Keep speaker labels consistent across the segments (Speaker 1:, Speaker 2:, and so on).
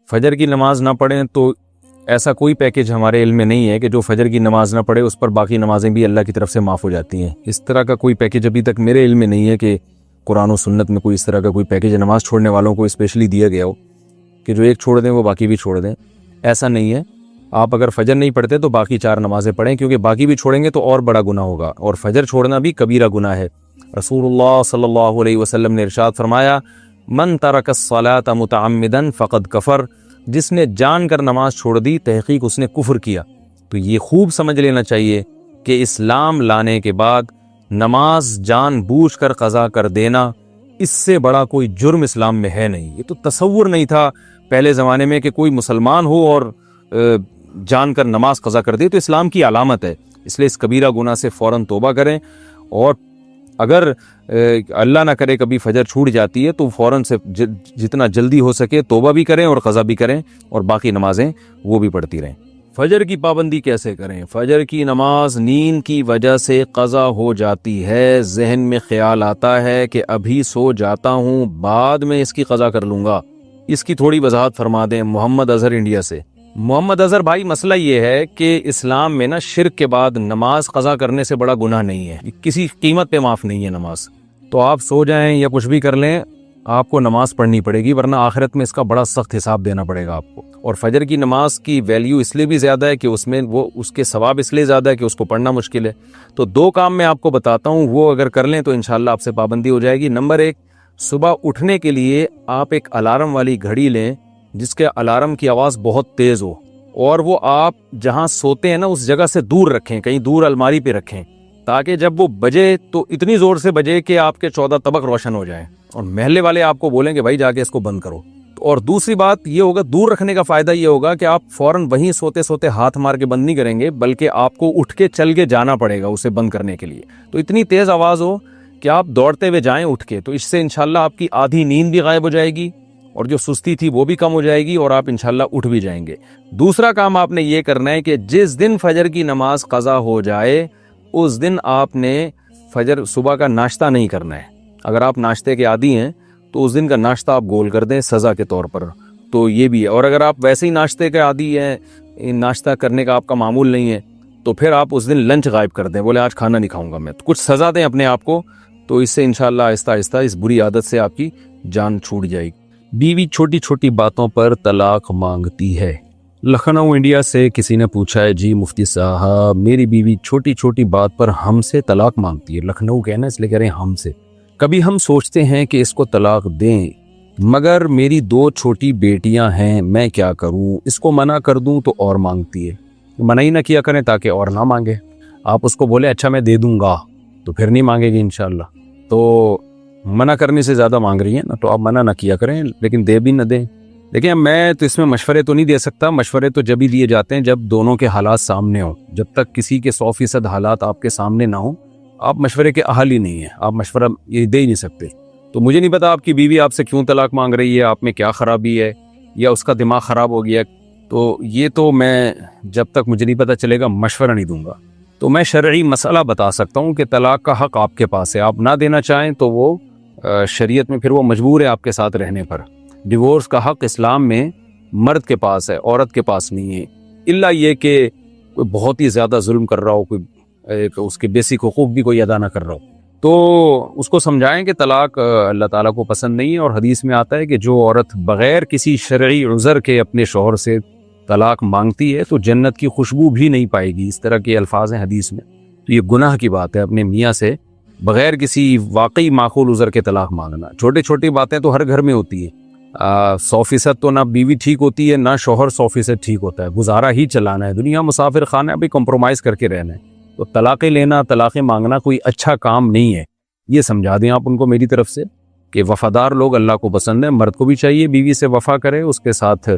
Speaker 1: فجر کی نماز نہ پڑھیں تو ایسا کوئی پیکج ہمارے علم میں نہیں ہے کہ جو فجر کی نماز نہ پڑھے اس پر باقی نمازیں بھی اللہ کی طرف سے معاف ہو جاتی ہیں. اس طرح کا کوئی پیکج ابھی تک میرے علم میں نہیں ہے کہ قرآن و سنت میں کوئی اس طرح کا کوئی پیکج نماز چھوڑنے والوں کو اسپیشلی دیا گیا ہو کہ جو ایک چھوڑ دیں وہ باقی بھی چھوڑ دیں. ایسا نہیں ہے. آپ اگر فجر نہیں پڑھتے تو باقی 4 نمازیں پڑھیں، کیونکہ باقی بھی چھوڑیں گے تو اور بڑا گناہ ہوگا، اور فجر چھوڑنا بھی کبیرہ گناہ ہے. رسول اللہ صلی اللہ علیہ وسلم نے ارشاد فرمایا، من ترک الصلاۃ متعمدا فقد کفر، جس نے جان کر نماز چھوڑ دی تحقیق اس نے کفر کیا. تو یہ خوب سمجھ لینا چاہیے کہ اسلام لانے کے بعد نماز جان بوجھ کر قضا کر دینا، اس سے بڑا کوئی جرم اسلام میں ہے نہیں. یہ تو تصور نہیں تھا پہلے زمانے میں کہ کوئی مسلمان ہو اور جان کر نماز قضا کر دے، تو اسلام کی علامت ہے. اس لیے اس کبیرہ گناہ سے فوراً توبہ کریں، اور اگر اللہ نہ کرے کبھی فجر چھوٹ جاتی ہے تو فوراً سے جتنا جلدی ہو سکے توبہ بھی کریں اور قضا بھی کریں، اور باقی نمازیں وہ بھی پڑھتی رہیں. فجر کی پابندی کیسے کریں؟ فجر کی نماز نیند کی وجہ سے قضا ہو جاتی ہے، ذہن میں خیال آتا ہے کہ ابھی سو جاتا ہوں بعد میں اس کی قضا کر لوں گا. اس کی تھوڑی وضاحت فرما دیں. محمد اظہر انڈیا سے. محمد اظہر بھائی، مسئلہ یہ ہے کہ اسلام میں نا شرک کے بعد نماز قضا کرنے سے بڑا گناہ نہیں ہے، کسی قیمت پہ معاف نہیں ہے نماز. تو آپ سو جائیں یا کچھ بھی کر لیں، آپ کو نماز پڑھنی پڑے گی، ورنہ آخرت میں اس کا بڑا سخت حساب دینا پڑے گا آپ کو. اور فجر کی نماز کی ویلیو اس لیے بھی زیادہ ہے کہ اس میں اس کے ثواب اس لیے زیادہ ہے کہ اس کو پڑھنا مشکل ہے. تو 2 کام میں آپ کو بتاتا ہوں، وہ اگر کر لیں تو انشاءاللہ آپ سے پابندی ہو جائے گی. نمبر 1، صبح اٹھنے کے لیے آپ ایک الارم والی گھڑی لیں جس کے الارم کی آواز بہت تیز ہو، اور وہ آپ جہاں سوتے ہیں نا اس جگہ سے دور رکھیں، کہیں دور الماری پہ رکھیں، تاکہ جب وہ بجے تو اتنی زور سے بجے کہ آپ کے 14 طبق روشن ہو جائیں، اور محلے والے آپ کو بولیں کہ بھائی جا کے اس کو بند کرو. اور دوسری بات یہ ہوگا، دور رکھنے کا فائدہ یہ ہوگا کہ آپ فوراً وہیں سوتے سوتے ہاتھ مار کے بند نہیں کریں گے، بلکہ آپ کو اٹھ کے چل کے جانا پڑے گا اسے بند کرنے کے لیے. تو اتنی تیز آواز ہو کہ آپ دوڑتے ہوئے جائیں اٹھ کے، تو اس سے انشاءاللہ آپ کی آدھی نیند بھی غائب ہو جائے گی، اور جو سستی تھی وہ بھی کم ہو جائے گی، اور آپ انشاءاللہ اٹھ بھی جائیں گے. دوسرا کام آپ نے یہ کرنا ہے کہ جس دن فجر کی نماز قضا ہو جائے اس دن آپ نے فجر صبح کا ناشتہ نہیں کرنا ہے. اگر آپ ناشتے کے عادی ہیں تو اس دن کا ناشتہ آپ گول کر دیں سزا کے طور پر. تو یہ بھی ہے. اور اگر آپ ویسے ہی ناشتے کے عادی ہیں، ناشتہ کرنے کا آپ کا معمول نہیں ہے، تو پھر آپ اس دن لنچ غائب کر دیں، بولے آج کھانا نہیں کھاؤں گا میں. تو کچھ سزا دیں اپنے آپ کو، تو اس سے انشاءاللہ آہستہ آہستہ اس بری عادت سے آپ کی جان چھوٹ جائے گی. بیوی چھوٹی چھوٹی باتوں پر طلاق مانگتی ہے. لکھنؤ انڈیا سے کسی نے پوچھا ہے، جی مفتی صاحب میری بیوی چھوٹی چھوٹی بات پر ہم سے طلاق مانگتی ہے. لکھنؤ کہنا اس لیے کہہ رہے ہیں ہم سے. کبھی ہم سوچتے ہیں کہ اس کو طلاق دیں، مگر میری 2 چھوٹی بیٹیاں ہیں، میں کیا کروں؟ اس کو منع کر دوں تو اور مانگتی ہے. منع ہی نہ کیا کریں تاکہ اور نہ مانگے. آپ اس کو بولے اچھا میں دے دوں گا، تو پھر نہیں مانگے گی انشاءاللہ. تو منع کرنے سے زیادہ مانگ رہی ہیں نا، تو آپ منع نہ کیا کریں، لیکن دے بھی نہ دیں. دیکھیں میں تو اس میں مشورے تو نہیں دے سکتا. مشورے تو جب ہی دیے جاتے ہیں جب دونوں کے حالات سامنے ہوں. جب تک کسی کے 100% حالات آپ کے سامنے نہ ہوں، آپ مشورے کے اہل ہی نہیں ہیں، آپ مشورہ یہ دے ہی نہیں سکتے. تو مجھے نہیں پتا آپ کی بیوی آپ سے کیوں طلاق مانگ رہی ہے، آپ میں کیا خرابی ہے، یا اس کا دماغ خراب ہو گیا. تو یہ تو میں جب تک مجھے نہیں پتا چلے گا مشورہ نہیں دوں گا. تو میں شرعی مسئلہ بتا سکتا ہوں کہ طلاق کا حق آپ کے پاس ہے. آپ نہ دینا چاہیں تو وہ شریعت میں پھر وہ مجبور ہے آپ کے ساتھ رہنے پر. ڈیورس کا حق اسلام میں مرد کے پاس ہے، عورت کے پاس نہیں ہے، الا یہ کہ کوئی بہت ہی زیادہ ظلم کر رہا ہو، کوئی اس کے بیسک حقوق بھی کوئی ادا نہ کر رہا ہو، تو اس کو سمجھائیں کہ طلاق اللہ تعالیٰ کو پسند نہیں ہے. اور حدیث میں آتا ہے کہ جو عورت بغیر کسی شرعی عذر کے اپنے شوہر سے طلاق مانگتی ہے تو جنت کی خوشبو بھی نہیں پائے گی. اس طرح کے الفاظ ہیں حدیث میں. تو یہ گناہ کی بات ہے اپنے میاں سے بغیر کسی واقعی معقول عذر کے طلاق مانگنا. چھوٹی چھوٹی باتیں تو ہر گھر میں ہوتی ہے. 100% تو نہ بیوی ٹھیک ہوتی ہے، نہ شوہر 100% ٹھیک ہوتا ہے. گزارا ہی چلانا ہے، دنیا مسافر خانہ ہے، ابھی کمپرومائز کر کے رہنا ہے. تو طلاقیں لینا، طلاقیں مانگنا کوئی اچھا کام نہیں ہے. یہ سمجھا دیں آپ ان کو میری طرف سے کہ وفادار لوگ اللہ کو پسند ہیں. مرد کو بھی چاہیے بیوی سے وفا کرے، اس کے ساتھ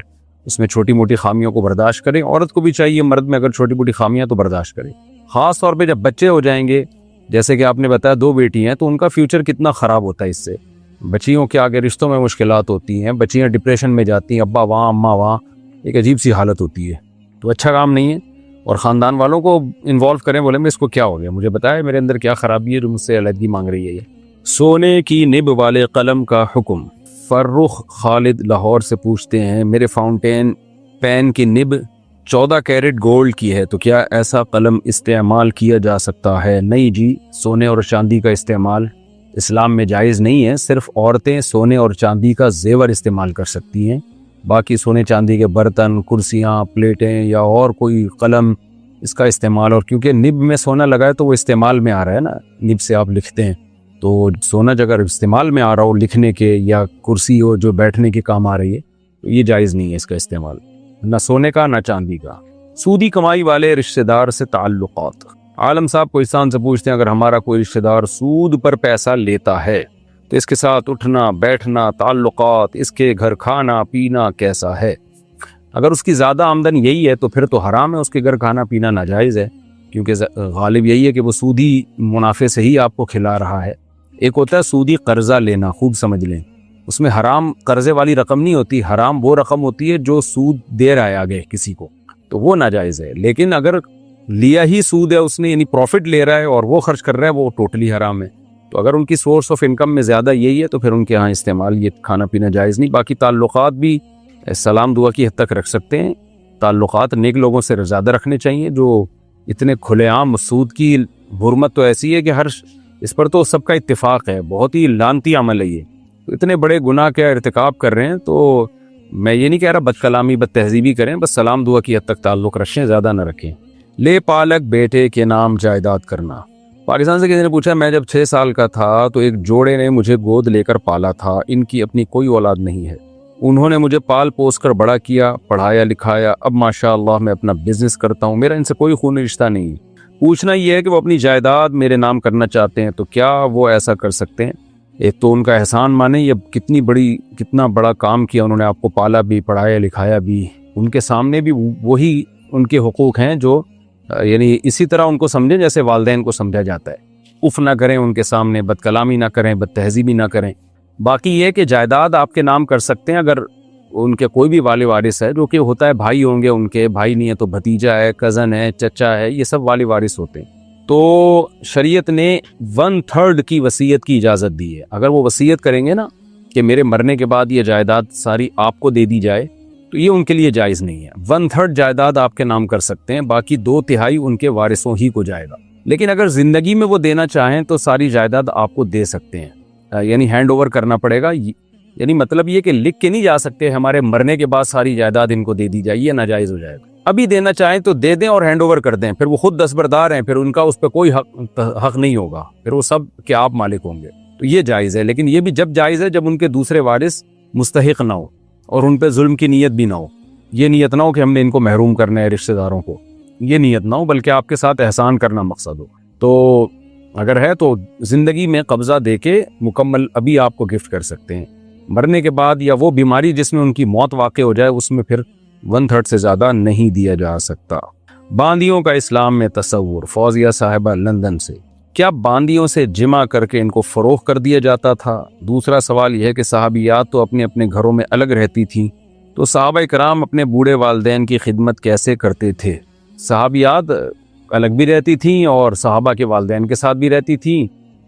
Speaker 1: اس میں چھوٹی موٹی خامیوں کو برداشت کرے. عورت کو بھی چاہیے مرد میں اگر چھوٹی موٹی خامیاں تو برداشت کرے. خاص طور پہ جب بچے ہو جائیں گے، جیسے کہ آپ نے بتایا 2 بیٹی ہیں، تو ان کا فیوچر کتنا خراب ہوتا ہے اس سے. بچیوں کے آگے رشتوں میں مشکلات ہوتی ہیں، بچیاں ڈپریشن میں جاتی ہیں، ابا وہاں اماں وہاں، ایک عجیب سی حالت ہوتی ہے. تو اچھا کام نہیں ہے. اور خاندان والوں کو انوالو کریں، بولیں میں اس کو کیا ہو گیا، مجھے بتائے میرے اندر کیا خرابی ہے جو مجھ سے علیحدگی مانگ رہی ہے. یہ سونے کی نب والے قلم کا حکم. فرخ خالد لاہور سے پوچھتے ہیں میرے فاؤنٹین پین کی نب 14 کیرٹ گولڈ کی ہے تو کیا ایسا قلم استعمال کیا جا سکتا ہے؟ نہیں جی، سونے اور چاندی کا استعمال اسلام میں جائز نہیں ہے. صرف عورتیں سونے اور چاندی کا زیور استعمال کر سکتی ہیں، باقی سونے چاندی کے برتن، کرسیاں، پلیٹیں یا اور کوئی قلم اس کا استعمال. اور کیونکہ نب میں سونا لگا ہے تو وہ استعمال میں آ رہا ہے نا، نب سے آپ لکھتے ہیں تو سونا اگر استعمال میں آ رہا ہو لکھنے کے یا کرسی ہو جو بیٹھنے کے کام آ رہی ہے تو یہ جائز نہیں ہے اس کا استعمال، نہ سونے کا نہ چاندی کا. سودی کمائی والے رشتہ دار سے تعلقات. عالم صاحب کو انسان سے پوچھتے ہیں اگر ہمارا کوئی رشتہ دار سود پر پیسہ لیتا ہے تو اس کے ساتھ اٹھنا بیٹھنا، تعلقات، اس کے گھر کھانا پینا کیسا ہے؟ اگر اس کی زیادہ آمدن یہی ہے تو پھر تو حرام ہے، اس کے گھر کھانا پینا ناجائز ہے، کیونکہ غالب یہی ہے کہ وہ سودی منافع سے ہی آپ کو کھلا رہا ہے. ایک ہوتا ہے سودی قرضہ لینا، خوب سمجھ لیں، اس میں حرام قرضے والی رقم نہیں ہوتی، حرام وہ رقم ہوتی ہے جو سود دے رہا ہے آگے کسی کو، تو وہ ناجائز ہے. لیکن اگر لیا ہی سود ہے اس نے، یعنی پروفٹ لے رہا ہے اور وہ خرچ کر رہا ہے، وہ ٹوٹلی حرام ہے. تو اگر ان کی سورس آف انکم میں زیادہ یہی ہے تو پھر ان کے ہاں استعمال یہ کھانا پینا جائز نہیں. باقی تعلقات بھی سلام دعا کی حد تک رکھ سکتے ہیں. تعلقات نیک لوگوں سے زیادہ رکھنے چاہیے جو اتنے کھلے عام. سود کی حرمت تو ایسی ہے کہ اس پر تو سب کا اتفاق ہے، بہت ہی لعنتی عمل ہے یہ. تو اتنے بڑے گناہ کا ارتکاب کر رہے ہیں تو میں یہ نہیں کہہ رہا بد کلامی بد تہذیبی کریں، بس سلام دعا کی حد تک تعلق رکھیں، زیادہ نہ رکھیں. لے پالک بیٹے کے نام جائیداد کرنا. پاکستان سے کسی نے پوچھا میں جب 6 سال کا تھا تو ایک جوڑے نے مجھے گود لے کر پالا تھا، ان کی اپنی کوئی اولاد نہیں ہے، انہوں نے مجھے پال پوس کر بڑا کیا، پڑھایا لکھایا، اب ماشاءاللہ میں اپنا بزنس کرتا ہوں، میرا ان سے کوئی خونی رشتہ نہیں. پوچھنا یہ ہے کہ وہ اپنی جائیداد میرے نام کرنا چاہتے ہیں تو کیا وہ ایسا کر سکتے ہیں؟ ایک تو ان کا احسان مانیں، یہ کتنا بڑا کام کیا، انہوں نے آپ کو پالا بھی پڑھایا لکھایا بھی، ان کے سامنے بھی وہی ان کے حقوق ہیں جو یعنی اسی طرح ان کو سمجھیں جیسے والدین کو سمجھا جاتا ہے. اف نہ کریں ان کے سامنے، بد کلامی نہ کریں، بد تہذیبی نہ کریں. باقی یہ کہ جائیداد آپ کے نام کر سکتے ہیں اگر ان کے کوئی بھی والی وارث ہے، جو کہ ہوتا ہے بھائی ہوں گے ان کے، بھائی نہیں ہے تو بھتیجا ہے، کزن ہے، چچا ہے، یہ سب والی وارث ہوتے ہیں. تو شریعت نے 1/3 کی وصیت کی اجازت دی ہے. اگر وہ وصیت کریں گے نا کہ میرے مرنے کے بعد یہ جائیداد ساری آپ کو دے دی جائے تو یہ ان کے لیے جائز نہیں ہے. 1/3 جائیداد آپ کے نام کر سکتے ہیں، باقی 2/3 ان کے وارثوں ہی کو جائے گا. لیکن اگر زندگی میں وہ دینا چاہیں تو ساری جائیداد آپ کو دے سکتے ہیں، یعنی ہینڈ اوور کرنا پڑے گا. یعنی مطلب یہ کہ لکھ کے نہیں جا سکتے ہمارے مرنے کے بعد ساری جائیداد ان کو دے دی جائے، یہ ناجائز ہو جائے گا. ابھی دینا چاہیں تو دے دیں اور ہینڈ اوور کر دیں، پھر وہ خود دستبردار ہیں، پھر ان کا اس پہ کوئی حق نہیں ہوگا، پھر وہ سب کے آپ مالک ہوں گے، تو یہ جائز ہے. لیکن یہ بھی جب جائز ہے جب ان کے دوسرے وارث مستحق نہ ہو اور ان پہ ظلم کی نیت بھی نہ ہو. یہ نیت نہ ہو کہ ہم نے ان کو محروم کرنا ہے رشتہ داروں کو، یہ نیت نہ ہو، بلکہ آپ کے ساتھ احسان کرنا مقصد ہو. تو اگر ہے تو زندگی میں قبضہ دے کے مکمل ابھی آپ کو گفٹ کر سکتے ہیں. مرنے کے بعد یا وہ بیماری جس میں ان کی موت واقع ہو جائے اس میں پھر 1/3 سے زیادہ نہیں دیا جا سکتا. باندیوں کا اسلام میں تصور. فوزیہ صاحبہ لندن سے. کیا باندیوں سے جمع کر کے ان کو فروخت کر دیا جاتا تھا؟ دوسرا سوال یہ ہے کہ صحابیات تو اپنے اپنے گھروں میں الگ رہتی تھیں، تو صحابہ کرام اپنے بوڑھے والدین کی خدمت کیسے کرتے تھے؟ صحابیات الگ بھی رہتی تھیں اور صحابہ کے والدین کے ساتھ بھی رہتی تھیں،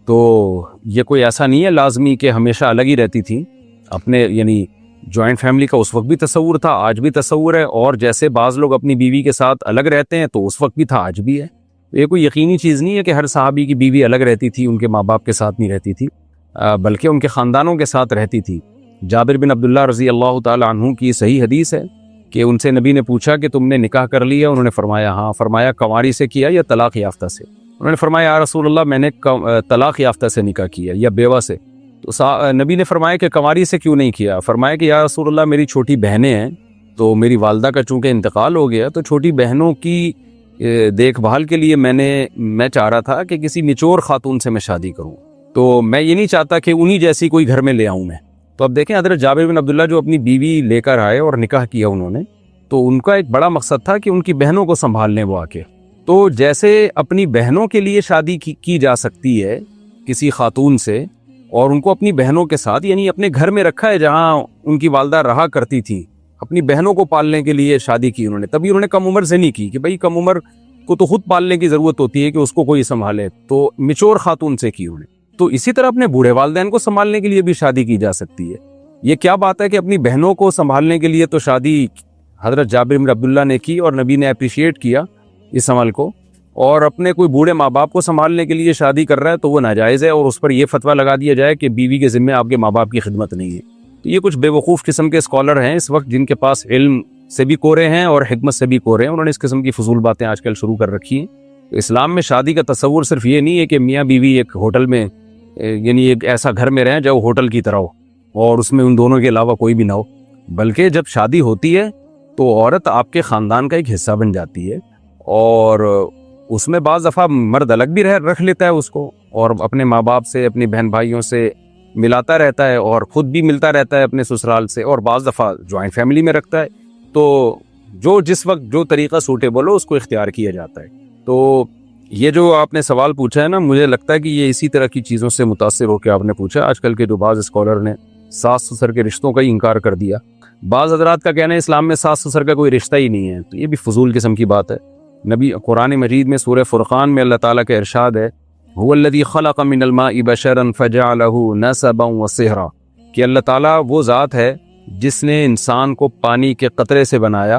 Speaker 1: تو یہ کوئی ایسا نہیں ہے لازمی کہ ہمیشہ الگ ہی رہتی تھیں. اپنے یعنی جوائنٹ فیملی کا اس وقت بھی تصور تھا، آج بھی تصور ہے، اور جیسے بعض لوگ اپنی بیوی کے ساتھ الگ رہتے ہیں تو اس وقت بھی تھا، آج بھی ہے. یہ کوئی یقینی چیز نہیں ہے کہ ہر صحابی کی بیوی الگ رہتی تھی، ان کے ماں باپ کے ساتھ نہیں رہتی تھی، بلکہ ان کے خاندانوں کے ساتھ رہتی تھی. جابر بن عبداللہ رضی اللہ تعالی عنہ کی صحیح حدیث ہے کہ ان سے نبی نے پوچھا کہ تم نے نکاح کر لیا؟ انہوں نے فرمایا ہاں. فرمایا کنواری سے کیا یا طلاق یافتہ سے؟ انہوں نے فرمایا یا رسول اللہ میں نے طلاق یافتہ سے نکاح کیا یا بیوہ سے. تو نبی نے فرمایا کہ کنواری سے کیوں نہیں کیا؟ فرمایا کہ یا رسول اللہ میری چھوٹی بہنیں ہیں، تو میری والدہ کا چونکہ انتقال ہو گیا تو چھوٹی بہنوں کی دیکھ بھال کے لیے میں چاہ رہا تھا کہ کسی نچور خاتون سے میں شادی کروں، تو میں یہ نہیں چاہتا کہ انہی جیسی کوئی گھر میں لے آؤں میں. تو اب دیکھیں حضرت جابر بن عبداللہ جو اپنی بیوی لے کر آئے اور نکاح کیا انہوں نے، تو ان کا ایک بڑا مقصد تھا کہ ان کی بہنوں کو سنبھال لیں وہ آ کے. تو جیسے اپنی بہنوں کے لیے شادی کی جا سکتی ہے کسی خاتون سے، اور ان کو اپنی بہنوں کے ساتھ یعنی اپنے گھر میں رکھا ہے جہاں ان کی والدہ رہا کرتی تھی، اپنی بہنوں کو پالنے کے لیے شادی کی انہوں نے. تبھی انہوں نے کم عمر سے نہیں کی کہ بھائی کم عمر کو تو خود پالنے کی ضرورت ہوتی ہے کہ اس کو کوئی سنبھالے، تو میچور خاتون سے کی انہوں نے. تو اسی طرح اپنے بوڑھے والدین کو سنبھالنے کے لیے بھی شادی کی جا سکتی ہے. یہ کیا بات ہے کہ اپنی بہنوں کو سنبھالنے کے لیے تو شادی حضرت جابر بن عبداللہ نے کی اور نبی نے اپریشیٹ کیا اس عمل کو، اور اپنے کوئی بوڑھے ماں باپ کو سنبھالنے کے لیے شادی کر رہا ہے تو وہ ناجائز ہے، اور اس پر یہ فتویٰ لگا دیا جائے کہ بیوی کے ذمہ آپ کے ماں باپ کی خدمت نہیں ہے۔ تو یہ کچھ بے وقوف قسم کے اسکالر ہیں اس وقت جن کے پاس علم سے بھی کورے ہیں اور حکمت سے بھی کورے ہیں، انہوں نے اس قسم کی فضول باتیں آج کل شروع کر رکھی ہیں۔ تو اسلام میں شادی کا تصور صرف یہ نہیں ہے کہ میاں بیوی ایک ہوٹل میں، یعنی ایک ایسا گھر میں رہیں جو ہوٹل کی طرح ہو اور اس میں ان دونوں کے علاوہ کوئی بھی نہ ہو، بلکہ جب شادی ہوتی ہے تو عورت آپ کے خاندان کا ایک حصہ بن جاتی ہے، اور اس میں بعض دفعہ مرد الگ بھی رکھ لیتا ہے اس کو، اور اپنے ماں باپ سے، اپنی بہن بھائیوں سے ملاتا رہتا ہے، اور خود بھی ملتا رہتا ہے اپنے سسرال سے، اور بعض دفعہ جوائنٹ فیملی میں رکھتا ہے۔ تو جو جس وقت جو طریقہ سوٹیبل ہو اس کو اختیار کیا جاتا ہے۔ تو یہ جو آپ نے سوال پوچھا ہے نا، مجھے لگتا ہے کہ یہ اسی طرح کی چیزوں سے متاثر ہو کے آپ نے پوچھا۔ آج کل کے جو بعض اسکالر نے ساس سسر کے رشتوں کا ہی انکار کر دیا۔ بعض حضرات کا کہنا ہے اسلام میں ساس سسر کا کوئی رشتہ ہی نہیں ہے، تو یہ بھی فضول قسم کی بات ہے۔ نبی قرآن مجید میں سورہ فرقان میں اللہ تعالیٰ کا ارشاد ہے، هو الذی خلق من الماء بشرا فجعله نسبا وصہرا، کہ اللہ تعالیٰ وہ ذات ہے جس نے انسان کو پانی کے قطرے سے بنایا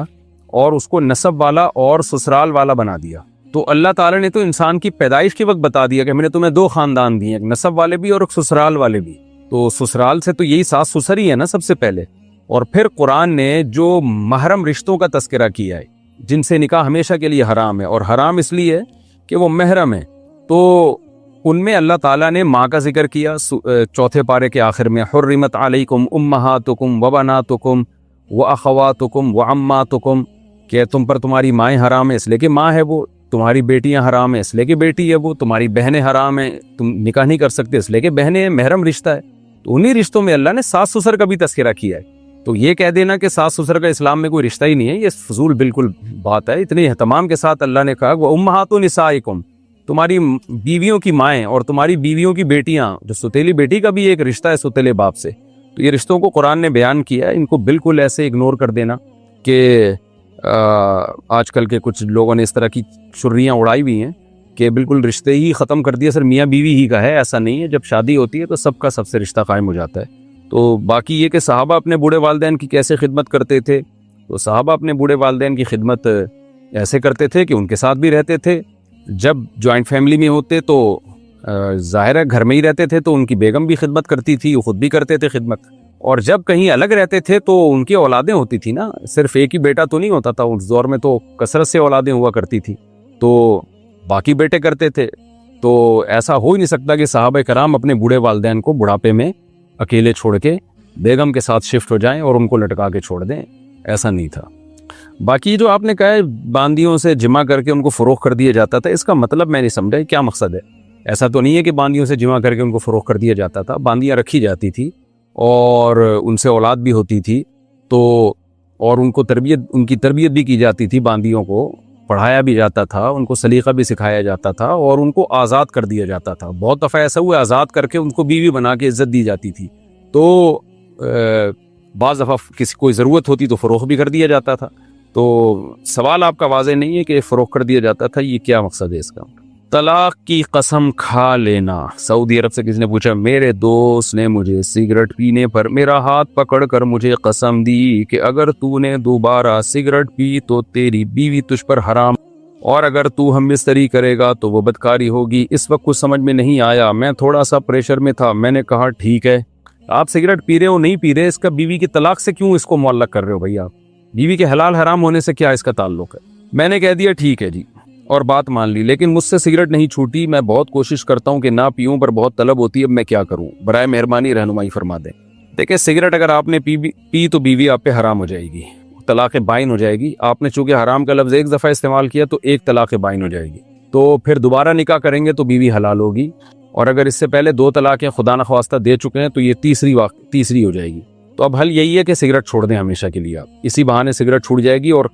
Speaker 1: اور اس کو نسب والا اور سسرال والا بنا دیا۔ تو اللہ تعالیٰ نے تو انسان کی پیدائش کے وقت بتا دیا کہ میں نے تمہیں دو خاندان دیے، ایک نسب والے بھی اور ایک سسرال والے بھی۔ تو سسرال سے تو یہی ساس سسر ہی ہے نا سب سے پہلے، اور پھر قرآن نے جو محرم رشتوں کا تذکرہ کیا ہے جن سے نکاح ہمیشہ کے لیے حرام ہے، اور حرام اس لیے کہ وہ محرم ہے، تو ان میں اللہ تعالیٰ نے ماں کا ذکر کیا چوتھے پارے کے آخر میں، حرمت علیکم امہاتکم وبناتکم واخواتکم وعماتکم، کہ تم پر تمہاری مائیں حرام ہے اس لیے کہ ماں ہے وہ، تمہاری بیٹیاں حرام ہیں اس لیے کہ بیٹی ہے وہ، تمہاری بہنیں حرام ہیں، تم نکاح نہیں کر سکتے اس لیے کہ بہنیں محرم رشتہ ہے۔ تو انہی رشتوں میں اللہ نے ساس سسر کا بھی تذکرہ کیا ہے۔ تو یہ کہہ دینا کہ ساس سسر کا اسلام میں کوئی رشتہ ہی نہیں ہے، یہ فضول بالکل بات ہے۔ اتنے اہتمام کے ساتھ اللہ نے کہا وہ امہات نسائکم، تمہاری بیویوں کی مائیں اور تمہاری بیویوں کی بیٹیاں، جو ستیلی بیٹی کا بھی ایک رشتہ ہے ستیلے باپ سے۔ تو یہ رشتوں کو قرآن نے بیان کیا ہے، ان کو بالکل ایسے اگنور کر دینا کہ آج کل کے کچھ لوگوں نے اس طرح کی شریاں اڑائی ہوئی ہیں کہ بالکل رشتے ہی ختم کر دیا، صرف میاں بیوی ہی کا ہے، ایسا نہیں ہے۔ جب شادی ہوتی ہے تو سب کا سب سے رشتہ قائم ہو جاتا ہے۔ تو باقی یہ کہ صحابہ اپنے بوڑھے والدین کی کیسے خدمت کرتے تھے، تو صحابہ اپنے بوڑھے والدین کی خدمت ایسے کرتے تھے کہ ان کے ساتھ بھی رہتے تھے۔ جب جوائنٹ فیملی میں ہوتے تو ظاہر ہے گھر میں ہی رہتے تھے تو ان کی بیگم بھی خدمت کرتی تھی، وہ خود بھی کرتے تھے خدمت، اور جب کہیں الگ رہتے تھے تو ان کی اولادیں ہوتی تھی نا، صرف ایک ہی بیٹا تو نہیں ہوتا تھا، اس دور میں تو کثرت سے اولادیں ہوا کرتی تھی، تو باقی بیٹے کرتے تھے۔ تو ایسا ہو ہی نہیں سکتا کہ صحابہ کرام اپنے بوڑھے والدین کو بڑھاپے میں اکیلے چھوڑ کے بیگم کے ساتھ شفٹ ہو جائیں اور ان کو لٹکا کے چھوڑ دیں، ایسا نہیں تھا۔ باقی جو آپ نے کہا ہے باندیوں سے جمع کر کے ان کو فروخت کر دیا جاتا تھا، اس کا مطلب میں نہیں سمجھا کیا مقصد ہے۔ ایسا تو نہیں ہے کہ باندیوں سے جمع کر کے ان کو فروخت کر دیا جاتا تھا، باندیاں رکھی جاتی تھی اور ان سے اولاد بھی ہوتی تھی، تو اور ان کی تربیت بھی کی جاتی تھی، باندیوں کو پڑھایا بھی جاتا تھا، ان کو سلیقہ بھی سکھایا جاتا تھا اور ان کو آزاد کر دیا جاتا تھا۔ بہت دفعہ ایسا ہوا آزاد کر کے ان کو بیوی بنا کے عزت دی جاتی تھی، تو بعض دفعہ کسی کوئی ضرورت ہوتی تو فروخت بھی کر دیا جاتا تھا۔ تو سوال آپ کا واضح نہیں ہے کہ فروخت کر دیا جاتا تھا، یہ کیا مقصد ہے اس کا؟ طلاق کی قسم کھا لینا۔ سعودی عرب سے کسی نے پوچھا، میرے دوست نے مجھے سگریٹ پینے پر میرا ہاتھ پکڑ کر مجھے قسم دی کہ اگر تو نے دوبارہ سگریٹ پی تو تیری بیوی تجھ پر حرام، اور اگر تو ہم بستری کرے گا تو وہ بدکاری ہوگی۔ اس وقت کچھ سمجھ میں نہیں آیا، میں تھوڑا سا پریشر میں تھا، میں نے کہا ٹھیک ہے، آپ سگریٹ پی رہے ہو نہیں پی رہے، اس کا بیوی کی طلاق سے کیوں اس کو معلق کر رہے ہو بھائی؟ آپ بیوی کے حلال حرام ہونے سے کیا اس کا تعلق ہے؟ میں نے کہہ دیا ٹھیک ہے جی، اور بات مان لی، لیکن مجھ سے سگریٹ نہیں چھوٹی، میں بہت کوشش کرتا ہوں کہ نہ پیوں پر بہت طلب ہوتی ہے، اب میں کیا کروں، برائے مہربانی رہنمائی فرما دیں۔ دیکھیں سگریٹ اگر آپ نے پی تو بیوی آپ پہ حرام ہو جائے گی، طلاق بائن ہو جائے گی۔ آپ نے چونکہ حرام کا لفظ ایک دفعہ استعمال کیا تو ایک طلاق بائن ہو جائے گی، تو پھر دوبارہ نکاح کریں گے تو بیوی حلال ہوگی، اور اگر اس سے پہلے 2 طلاقیں خدا نخواستہ دے چکے ہیں تو یہ تیسری ہو جائے گی۔ تو اب حل یہی ہے کہ سگریٹ چھوڑ دیں ہمیشہ کے لیے، آپ اسی بہانے سگریٹ چھوٹ جائے گی، اور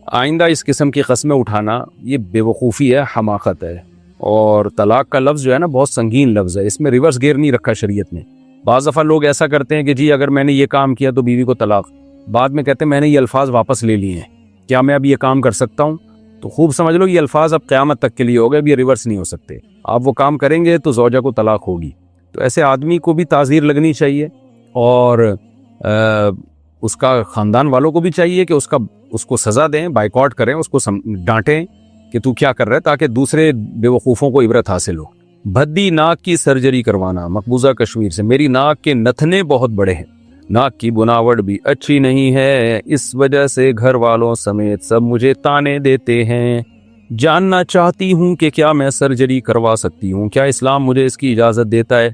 Speaker 1: آئندہ اس قسم کی قسمیں اٹھانا یہ بے وقوفی ہے، حماقت ہے۔ اور طلاق کا لفظ جو ہے نا بہت سنگین لفظ ہے، اس میں ریورس گیئر نہیں رکھا شریعت نے۔ بعض دفعہ لوگ ایسا کرتے ہیں کہ جی اگر میں نے یہ کام کیا تو بیوی کو طلاق، بعد میں کہتے ہیں میں نے یہ الفاظ واپس لے لیے ہیں، کیا میں اب یہ کام کر سکتا ہوں؟ تو خوب سمجھ لو یہ الفاظ اب قیامت تک کے لیے ہو گئے، اب یہ ریورس نہیں ہو سکتے۔ آپ وہ کام کریں گے تو زوجہ کو طلاق ہوگی۔ تو ایسے آدمی کو بھی تعزیر لگنی چاہیے، اور اس کا خاندان والوں کو بھی چاہیے کہ اس کو سزا دیں، بائیکاٹ کریں، اس کو ڈانٹیں کہ تو کیا کر رہا ہے، تاکہ دوسرے بے وقوفوں کو عبرت حاصل ہو۔ بھدی ناک کی سرجری کروانا، مقبوضہ کشمیر سے۔ میری ناک کے نتھنے بہت بڑے ہیں، ناک کی بناوٹ بھی اچھی نہیں ہے، اس وجہ سے گھر والوں سمیت سب مجھے تانے دیتے ہیں۔ جاننا چاہتی ہوں کہ کیا میں سرجری کروا سکتی ہوں، کیا اسلام مجھے اس کی اجازت دیتا ہے؟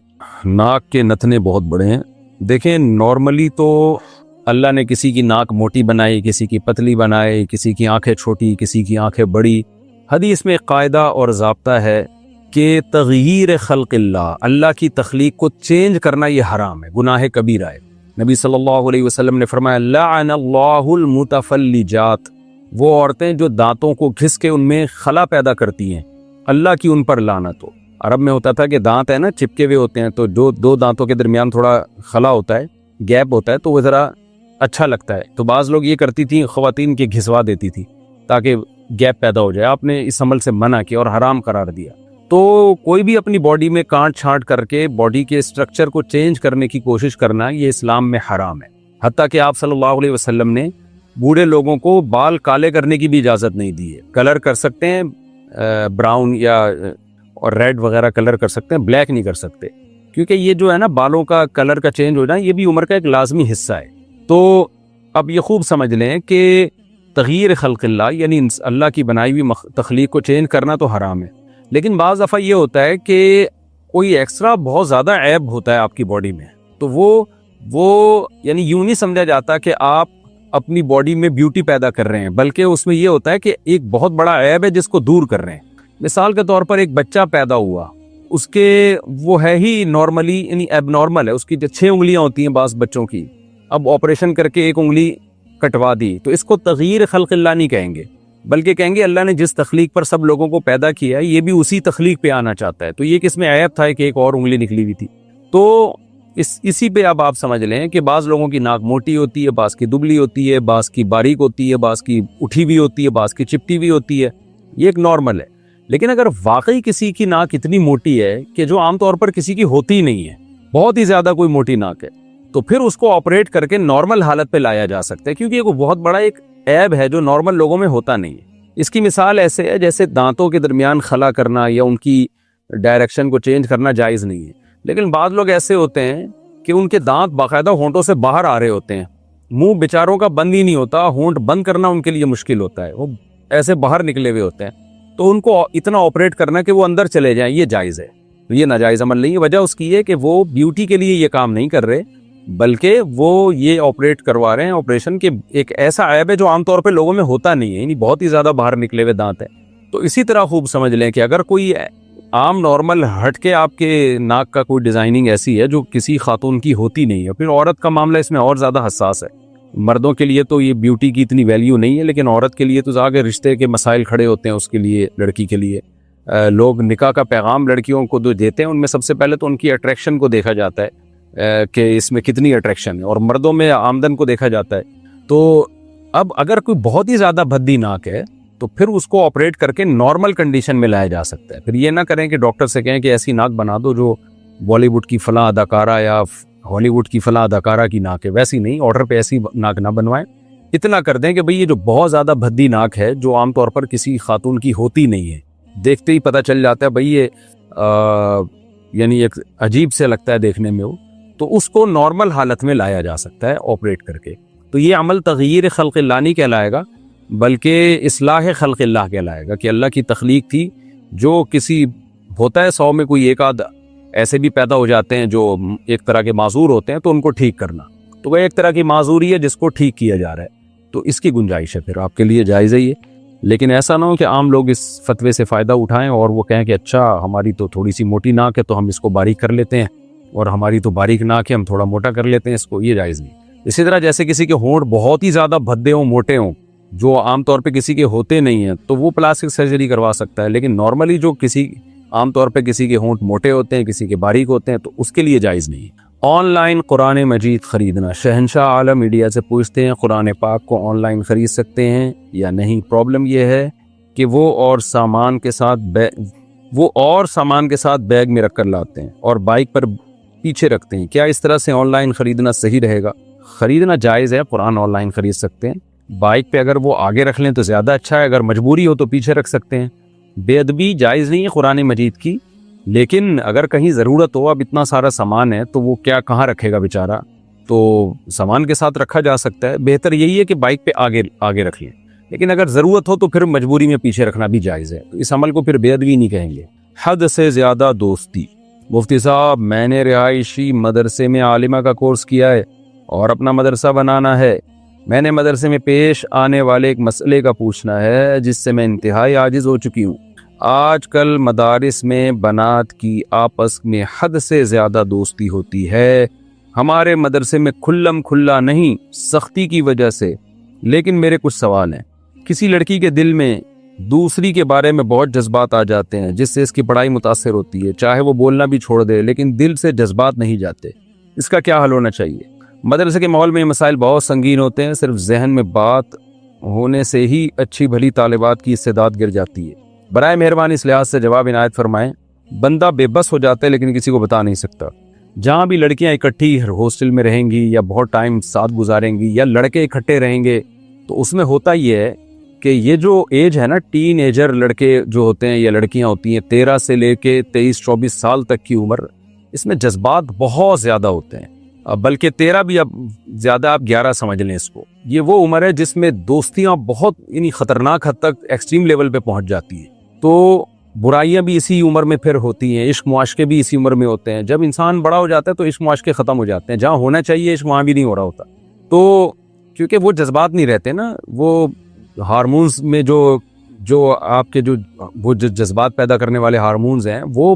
Speaker 1: ناک کے نتھنے بہت بڑے ہیں، دیکھیں نارملی تو اللہ نے کسی کی ناک موٹی بنائی، کسی کی پتلی بنائی، کسی کی آنکھیں چھوٹی، کسی کی آنکھیں بڑی۔ حدیث میں قاعدہ اور ضابطہ ہے کہ تغییر خلق اللہ کی تخلیق کو چینج کرنا یہ حرام ہے، گناہ کبیرہ ہے۔ نبی صلی اللہ علیہ وسلم نے فرمایا لعن اللہ المتفلجات، وہ عورتیں جو دانتوں کو گھس کے ان میں خلا پیدا کرتی ہیں، اللہ کی ان پر لعنت ہو۔ عرب میں ہوتا تھا کہ دانت ہے نا چپکے ہوئے ہوتے ہیں، تو جو دو دانتوں کے درمیان تھوڑا خلا ہوتا ہے، گیپ ہوتا ہے، تو وہ ذرا اچھا لگتا ہے، تو بعض لوگ یہ کرتی تھیں خواتین کے گھسوا دیتی تھی تاکہ گیپ پیدا ہو جائے۔ آپ نے اس عمل سے منع کیا اور حرام قرار دیا۔ تو کوئی بھی اپنی باڈی میں کانٹ چھانٹ کر کے باڈی کے اسٹرکچر کو چینج کرنے کی کوشش کرنا یہ اسلام میں حرام ہے۔ حتیٰ کہ آپ صلی اللہ علیہ وسلم نے بوڑھے لوگوں کو بال کالے کرنے کی بھی اجازت نہیں دی ہے۔ کلر کر سکتے ہیں براؤن یا اور ریڈ وغیرہ کلر کر سکتے ہیں، بلیک نہیں کر سکتے، کیونکہ یہ جو ہے نا بالوں کا کلر کا چینج ہو جائے یہ بھی عمر کا ایک لازمی حصہ ہے۔ تو اب یہ خوب سمجھ لیں کہ تغییر خلق اللہ یعنی اللہ کی بنائی ہوئی تخلیق کو چینج کرنا تو حرام ہے، لیکن بعض دفعہ یہ ہوتا ہے کہ کوئی ایکسٹرا بہت زیادہ عیب ہوتا ہے آپ کی باڈی میں، تو وہ یعنی یوں نہیں سمجھا جاتا کہ آپ اپنی باڈی میں بیوٹی پیدا کر رہے ہیں، بلکہ اس میں یہ ہوتا ہے کہ ایک بہت بڑا عیب ہے جس کو دور کر رہے ہیں۔ مثال کے طور پر ایک بچہ پیدا ہوا، اس کے وہ ہے ہی نارملی یعنی ایب نارمل ہے، اس کی جو 6 انگلیاں ہوتی ہیں بعض بچوں کی، اب آپریشن کر کے 1 انگلی کٹوا دی، تو اس کو تغییر خلق اللہ نہیں کہیں گے، بلکہ کہیں گے اللہ نے جس تخلیق پر سب لوگوں کو پیدا کیا ہے یہ بھی اسی تخلیق پہ آنا چاہتا ہے، تو یہ کس میں عیب تھا کہ ایک اور انگلی نکلی ہوئی تھی۔ تو اسی پہ اب آپ سمجھ لیں کہ بعض لوگوں کی ناک موٹی ہوتی ہے، بعض کی دبلی ہوتی ہے، بعض کی باریک ہوتی ہے، بعض کی اٹھی ہوئی ہوتی ہے، بعض کی چپٹی ہوئی ہوتی ہے، یہ ایک نارمل ہے۔ لیکن اگر واقعی کسی کی ناک اتنی موٹی ہے کہ جو عام طور پر کسی کی ہوتی نہیں ہے، بہت ہی زیادہ کوئی موٹی ناک ہے، تو پھر اس کو آپریٹ کر کے نارمل حالت پہ لایا جا سکتا ہے، کیونکہ یہ بہت بڑا ایک عیب ہے جو نارمل لوگوں میں ہوتا نہیں ہے۔ اس کی مثال ایسے ہے جیسے دانتوں کے درمیان خلا کرنا یا ان کی ڈائریکشن کو چینج کرنا جائز نہیں ہے، لیکن بعض لوگ ایسے ہوتے ہیں کہ ان کے دانت باقاعدہ ہونٹوں سے باہر آ رہے ہوتے ہیں، منہ بیچاروں کا بند ہی نہیں ہوتا، ہونٹ بند کرنا ان کے لیے مشکل ہوتا ہے، وہ ایسے باہر نکلے ہوئے ہوتے ہیں، تو ان کو اتنا آپریٹ کرنا کہ وہ اندر چلے جائیں یہ جائز ہے، یہ ناجائز عمل نہیں ہے۔ وجہ اس کی ہے کہ وہ بیوٹی کے لیے یہ کام نہیں کر رہے، بلکہ وہ یہ آپریٹ کروا رہے ہیں آپریشن کے ایک ایسا عیب ہے جو عام طور پہ لوگوں میں ہوتا نہیں ہے، یعنی بہت ہی زیادہ باہر نکلے ہوئے دانت ہیں۔ تو اسی طرح خوب سمجھ لیں کہ اگر کوئی عام نارمل ہٹ کے آپ کے ناک کا کوئی ڈیزائننگ ایسی ہے جو کسی خاتون کی ہوتی نہیں ہے، پھر عورت کا معاملہ اس میں اور زیادہ حساس ہے۔ مردوں کے لیے تو یہ بیوٹی کی اتنی ویلیو نہیں ہے، لیکن عورت کے لیے تو آگے رشتے کے مسائل کھڑے ہوتے ہیں، اس کے لیے لڑکی کے لیے لوگ نکاح کا پیغام لڑکیوں کو جو دیتے ہیں ان میں سب سے پہلے تو ان کی اٹریکشن کو دیکھا جاتا ہے کہ اس میں کتنی اٹریکشن ہے، اور مردوں میں آمدن کو دیکھا جاتا ہے۔ تو اب اگر کوئی بہت ہی زیادہ بھدی ناک ہے تو پھر اس کو آپریٹ کر کے نارمل کنڈیشن میں لایا جا سکتا ہے۔ پھر یہ نہ کریں کہ ڈاکٹر سے کہیں کہ ایسی ناک بنا دو جو بالی ووڈ کی فلاں اداکارہ یا ہالی ووڈ کی فلاں اداکارہ کی ناک ہے، ویسی نہیں، آرڈر پہ ایسی ناک نہ بنوائیں۔ اتنا کر دیں کہ بھئی یہ جو بہت زیادہ بھدی ناک ہے جو عام طور پر کسی خاتون کی ہوتی نہیں ہے، دیکھتے ہی پتہ چل جاتا ہے بھئی یہ یعنی ایک عجیب سے لگتا ہے دیکھنے میں، وہ تو اس کو نارمل حالت میں لایا جا سکتا ہے آپریٹ کر کے۔ تو یہ عمل تغییر خلق اللہ نہیں کہلائے گا، بلکہ اصلاح خلق اللہ کہلائے گا، کہ اللہ کی تخلیق تھی، جو کسی ہوتا ہے 100 میں کوئی ایک آدھ ایسے بھی پیدا ہو جاتے ہیں جو ایک طرح کے معذور ہوتے ہیں، تو ان کو ٹھیک کرنا، تو وہ ایک طرح کی معذوری ہے جس کو ٹھیک کیا جا رہا ہے، تو اس کی گنجائش ہے، پھر آپ کے لیے جائز ہے یہ۔ لیکن ایسا نہ ہو کہ عام لوگ اس فتوے سے فائدہ اٹھائیں اور وہ کہیں کہ اچھا ہماری تو تھوڑی سی موٹی ناک ہے تو ہم اس کو باریک کر لیتے ہیں، اور ہماری تو باریک ناک ہے ہم تھوڑا موٹا کر لیتے ہیں اس کو، یہ جائز نہیں۔ اسی طرح جیسے کسی کے ہونٹ بہت ہی زیادہ بھدے ہوں، موٹے ہوں، جو عام طور پہ کسی کے ہوتے نہیں ہیں، تو وہ پلاسٹک سرجری کروا سکتا ہے، لیکن نارملی جو عام طور پہ کسی کے ہونٹ موٹے ہوتے ہیں، کسی کے باریک ہوتے ہیں، تو اس کے لیے جائز نہیں ہے۔ آن لائن قرآن مجید خریدنا، شہنشاہ عالم میڈیا سے پوچھتے ہیں قرآن پاک کو آن لائن خرید سکتے ہیں یا نہیں؟ پرابلم یہ ہے کہ وہ اور سامان کے ساتھ بیگ میں رکھ کر لاتے ہیں اور بائک پر پیچھے رکھتے ہیں، کیا اس طرح سے آن لائن خریدنا صحیح رہے گا؟ خریدنا جائز ہے، قرآن آن لائن خرید سکتے ہیں. بائک پہ اگر وہ آگے رکھ لیں تو زیادہ اچھا ہے، اگر مجبوری ہو تو پیچھے رکھ سکتے ہیں. بے ادبی جائز نہیں ہے قرآن مجید کی، لیکن اگر کہیں ضرورت ہو، اب اتنا سارا سامان ہے تو وہ کیا کہاں رکھے گا بیچارہ، تو سامان کے ساتھ رکھا جا سکتا ہے. بہتر یہی ہے کہ بائک پہ آگے رکھ لیں، لیکن اگر ضرورت ہو تو پھر مجبوری میں پیچھے رکھنا بھی جائز ہے. تو اس عمل کو پھر بے ادبی نہیں کہیں گے. حد سے زیادہ دوستی. مفتی صاحب، میں نے رہائشی مدرسے میں عالمہ کا کورس کیا ہے اور اپنا مدرسہ بنانا ہے. میں نے مدرسے میں پیش آنے والے ایک مسئلے کا پوچھنا ہے جس سے میں انتہائی عاجز ہو چکی ہوں. آج کل مدارس میں بنات کی آپس میں حد سے زیادہ دوستی ہوتی ہے. ہمارے مدرسے میں کھلم کھلا نہیں، سختی کی وجہ سے. لیکن میرے کچھ سوال ہیں. کسی لڑکی کے دل میں دوسری کے بارے میں بہت جذبات آ جاتے ہیں جس سے اس کی پڑھائی متاثر ہوتی ہے، چاہے وہ بولنا بھی چھوڑ دے لیکن دل سے جذبات نہیں جاتے. اس کا کیا حل ہونا چاہیے؟ مدرسے کے ماحول میں یہ مسائل بہت سنگین ہوتے ہیں. صرف ذہن میں بات ہونے سے ہی اچھی بھلی طالبات کی استعداد گر جاتی ہے. برائے مہربانی اس لحاظ سے جواب عنایت فرمائیں. بندہ بے بس ہو جاتا ہے لیکن کسی کو بتا نہیں سکتا. جہاں بھی لڑکیاں اکٹھی ہاسٹل میں رہیں گی یا بہت ٹائم ساتھ گزاریں گی یا لڑکے اکٹھے رہیں گے تو اس میں ہوتا یہ ہے کہ یہ جو ایج ہے نا، ٹین ایجر لڑکے جو ہوتے ہیں یا لڑکیاں ہوتی ہیں، 13 سے لے کے 23-24 سال تک کی عمر، اس میں جذبات بہت زیادہ ہوتے ہیں. بلکہ 13 بھی اب زیادہ، آپ 11 سمجھ لیں اس کو. یہ وہ عمر ہے جس میں دوستیاں بہت خطرناک حد تک ایکسٹریم لیول پہ پہنچ جاتی ہیں. تو برائیاں بھی اسی عمر میں پھر ہوتی ہیں، عشق معاشقے بھی اسی عمر میں ہوتے ہیں. جب انسان بڑا ہو جاتا ہے تو عشق معاشقے ختم ہو جاتے ہیں. جہاں ہونا چاہیے عشق وہاں بھی نہیں ہو رہا ہوتا. تو کیونکہ وہ جذبات نہیں رہتے نا، وہ ہارمونز میں جو آپ کے وہ جذبات پیدا کرنے والے ہارمونز ہیں وہ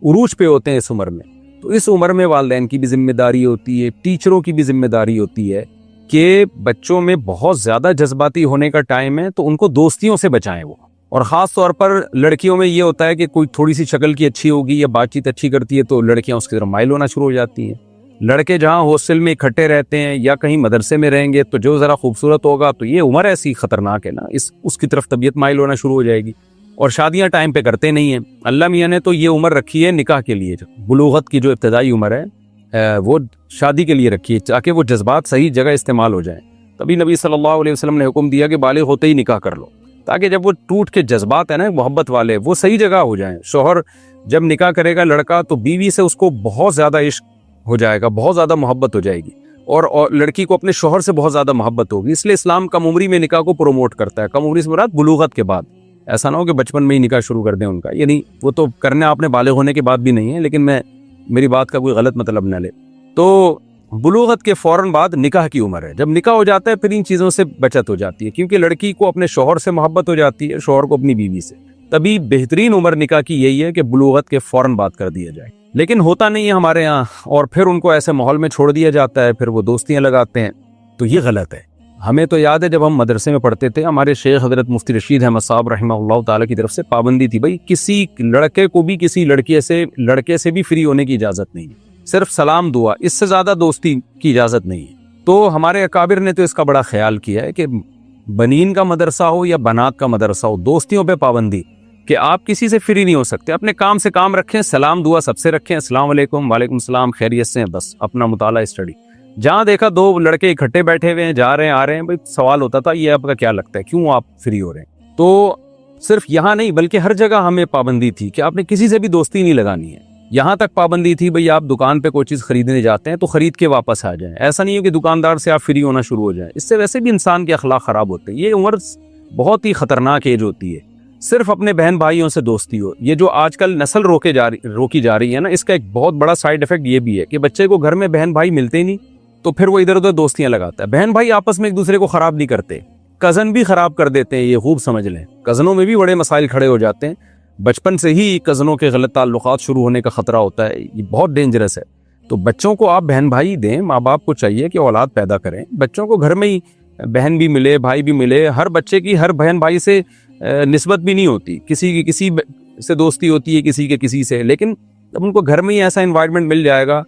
Speaker 1: عروج پہ ہوتے ہیں اس عمر میں. تو اس عمر میں والدین کی بھی ذمہ داری ہوتی ہے، ٹیچروں کی بھی ذمہ داری ہوتی ہے کہ بچوں میں بہت زیادہ جذباتی ہونے کا ٹائم ہے تو ان کو دوستیوں سے بچائیں وہ. اور خاص طور پر لڑکیوں میں یہ ہوتا ہے کہ کوئی تھوڑی سی شکل کی اچھی ہوگی یا بات چیت اچھی کرتی ہے تو لڑکیاں اس کی طرف مائل ہونا شروع ہو جاتی ہیں. لڑکے جہاں ہاسٹل میں اکٹھے رہتے ہیں یا کہیں مدرسے میں رہیں گے تو جو ذرا خوبصورت ہوگا تو یہ عمر ایسی خطرناک ہے نا، اس کی طرف طبیعت مائل ہونا شروع ہو جائے گی. اور شادیاں ٹائم پہ کرتے نہیں ہیں. اللہ میاں نے تو یہ عمر رکھی ہے نکاح کے لیے، بلوغت کی جو ابتدائی عمر ہے وہ شادی کے لیے رکھی ہے تاکہ وہ جذبات صحیح جگہ استعمال ہو جائیں. تبھی نبی صلی اللہ علیہ وسلم نے حکم دیا کہ بالغ ہوتے ہی نکاح کر لو، تاکہ جب وہ ٹوٹ کے جذبات ہیں نا محبت والے وہ صحیح جگہ ہو جائیں. شوہر جب نکاح کرے گا لڑکا تو بیوی سے اس کو بہت زیادہ عشق ہو جائے گا، بہت زیادہ محبت ہو جائے گی، اور لڑکی کو اپنے شوہر سے بہت زیادہ محبت ہوگی. اس لیے اسلام کم عمری میں نکاح کو پروموٹ کرتا ہے. کم عمری سے مراد بلوغت کے بعد. ایسا نہ ہو کہ بچپن میں ہی نکاح شروع کر دیں ان کا، یعنی وہ تو کرنا آپ نے بالغ ہونے کے بعد بھی نہیں ہے، لیکن میری بات کا کوئی غلط مطلب نہ لے. تو بلوغت کے فوراً بعد نکاح کی عمر ہے. جب نکاح ہو جاتا ہے پھر ان چیزوں سے بچت ہو جاتی ہے، کیونکہ لڑکی کو اپنے شوہر سے محبت ہو جاتی ہے، شوہر کو اپنی بیوی سے. تبھی بہترین عمر نکاح کی یہی ہے کہ بلوغت کے فوراً بعد کر دیا جائے. لیکن ہوتا نہیں ہے ہمارے ہاں، اور پھر ان کو ایسے ماحول میں چھوڑ دیا جاتا ہے، پھر وہ دوستیاں لگاتے ہیں. تو یہ غلط ہے. ہمیں تو یاد ہے جب ہم مدرسے میں پڑھتے تھے، ہمارے شیخ حضرت مفتی رشید احمد صاحب رحمہ اللہ تعالیٰ کی طرف سے پابندی تھی، بھائی کسی لڑکے کو بھی کسی لڑکے سے بھی فری ہونے کی اجازت نہیں ہے. صرف سلام دعا، اس سے زیادہ دوستی کی اجازت نہیں ہے. تو ہمارے اکابر نے تو اس کا بڑا خیال کیا ہے کہ بنین کا مدرسہ ہو یا بنات کا مدرسہ ہو، دوستیوں پہ پابندی کہ آپ کسی سے فری نہیں ہو سکتے. اپنے کام سے کام رکھیں، سلام دعا سب سے رکھیں، السلام علیکم، وعلیکم السلام، خیریت سے ہیں، بس اپنا مطالعہ اسٹڈی. جہاں دیکھا دو لڑکے اکٹھے بیٹھے ہوئے ہیں، جا رہے ہیں آ رہے ہیں، بھائی سوال ہوتا تھا یہ آپ کا کیا لگتا ہے، کیوں آپ فری ہو رہے ہیں؟ تو صرف یہاں نہیں بلکہ ہر جگہ ہمیں پابندی تھی کہ آپ نے کسی سے بھی دوستی نہیں لگانی ہے. یہاں تک پابندی تھی بھئی آپ دکان پہ کوئی چیز خریدنے جاتے ہیں تو خرید کے واپس آ جائیں. ایسا نہیں ہے کہ دکاندار سے آپ فری ہونا شروع ہو جائیں، اس سے ویسے بھی انسان کے اخلاق خراب ہوتے ہیں. یہ عمر بہت ہی خطرناک ایج ہوتی ہے. صرف اپنے بہن بھائیوں سے دوستی ہو. یہ جو آج کل نسل روکی جا رہی ہے نا، اس کا ایک بہت بڑا سائیڈ افیکٹ یہ بھی ہے کہ بچے کو گھر میں بہن بھائی ملتے ہی نہیں تو پھر وہ ادھر ادھر دوستیاں لگاتا ہے. بہن بھائی آپس میں ایک دوسرے کو خراب نہیں کرتے، کزن بھی خراب کر دیتے ہیں. یہ خوب سمجھ لیں، کزنوں میں بھی بڑے مسائل کھڑے ہو جاتے ہیں. بچپن سے ہی کزنوں کے غلط تعلقات شروع ہونے کا خطرہ ہوتا ہے. یہ بہت ڈینجرس ہے. تو بچوں کو آپ بہن بھائی دیں. ماں باپ کو چاہیے کہ اولاد پیدا کریں، بچوں کو گھر میں ہی بہن بھی ملے، بھائی بھی ملے. ہر بچے کی ہر بہن بھائی سے نسبت بھی نہیں ہوتی، کسی کی کسی سے دوستی ہوتی ہے، کسی کے کسی سے. لیکن جب ان کو گھر میں ہی ایسا انوائرمنٹ مل جائے گا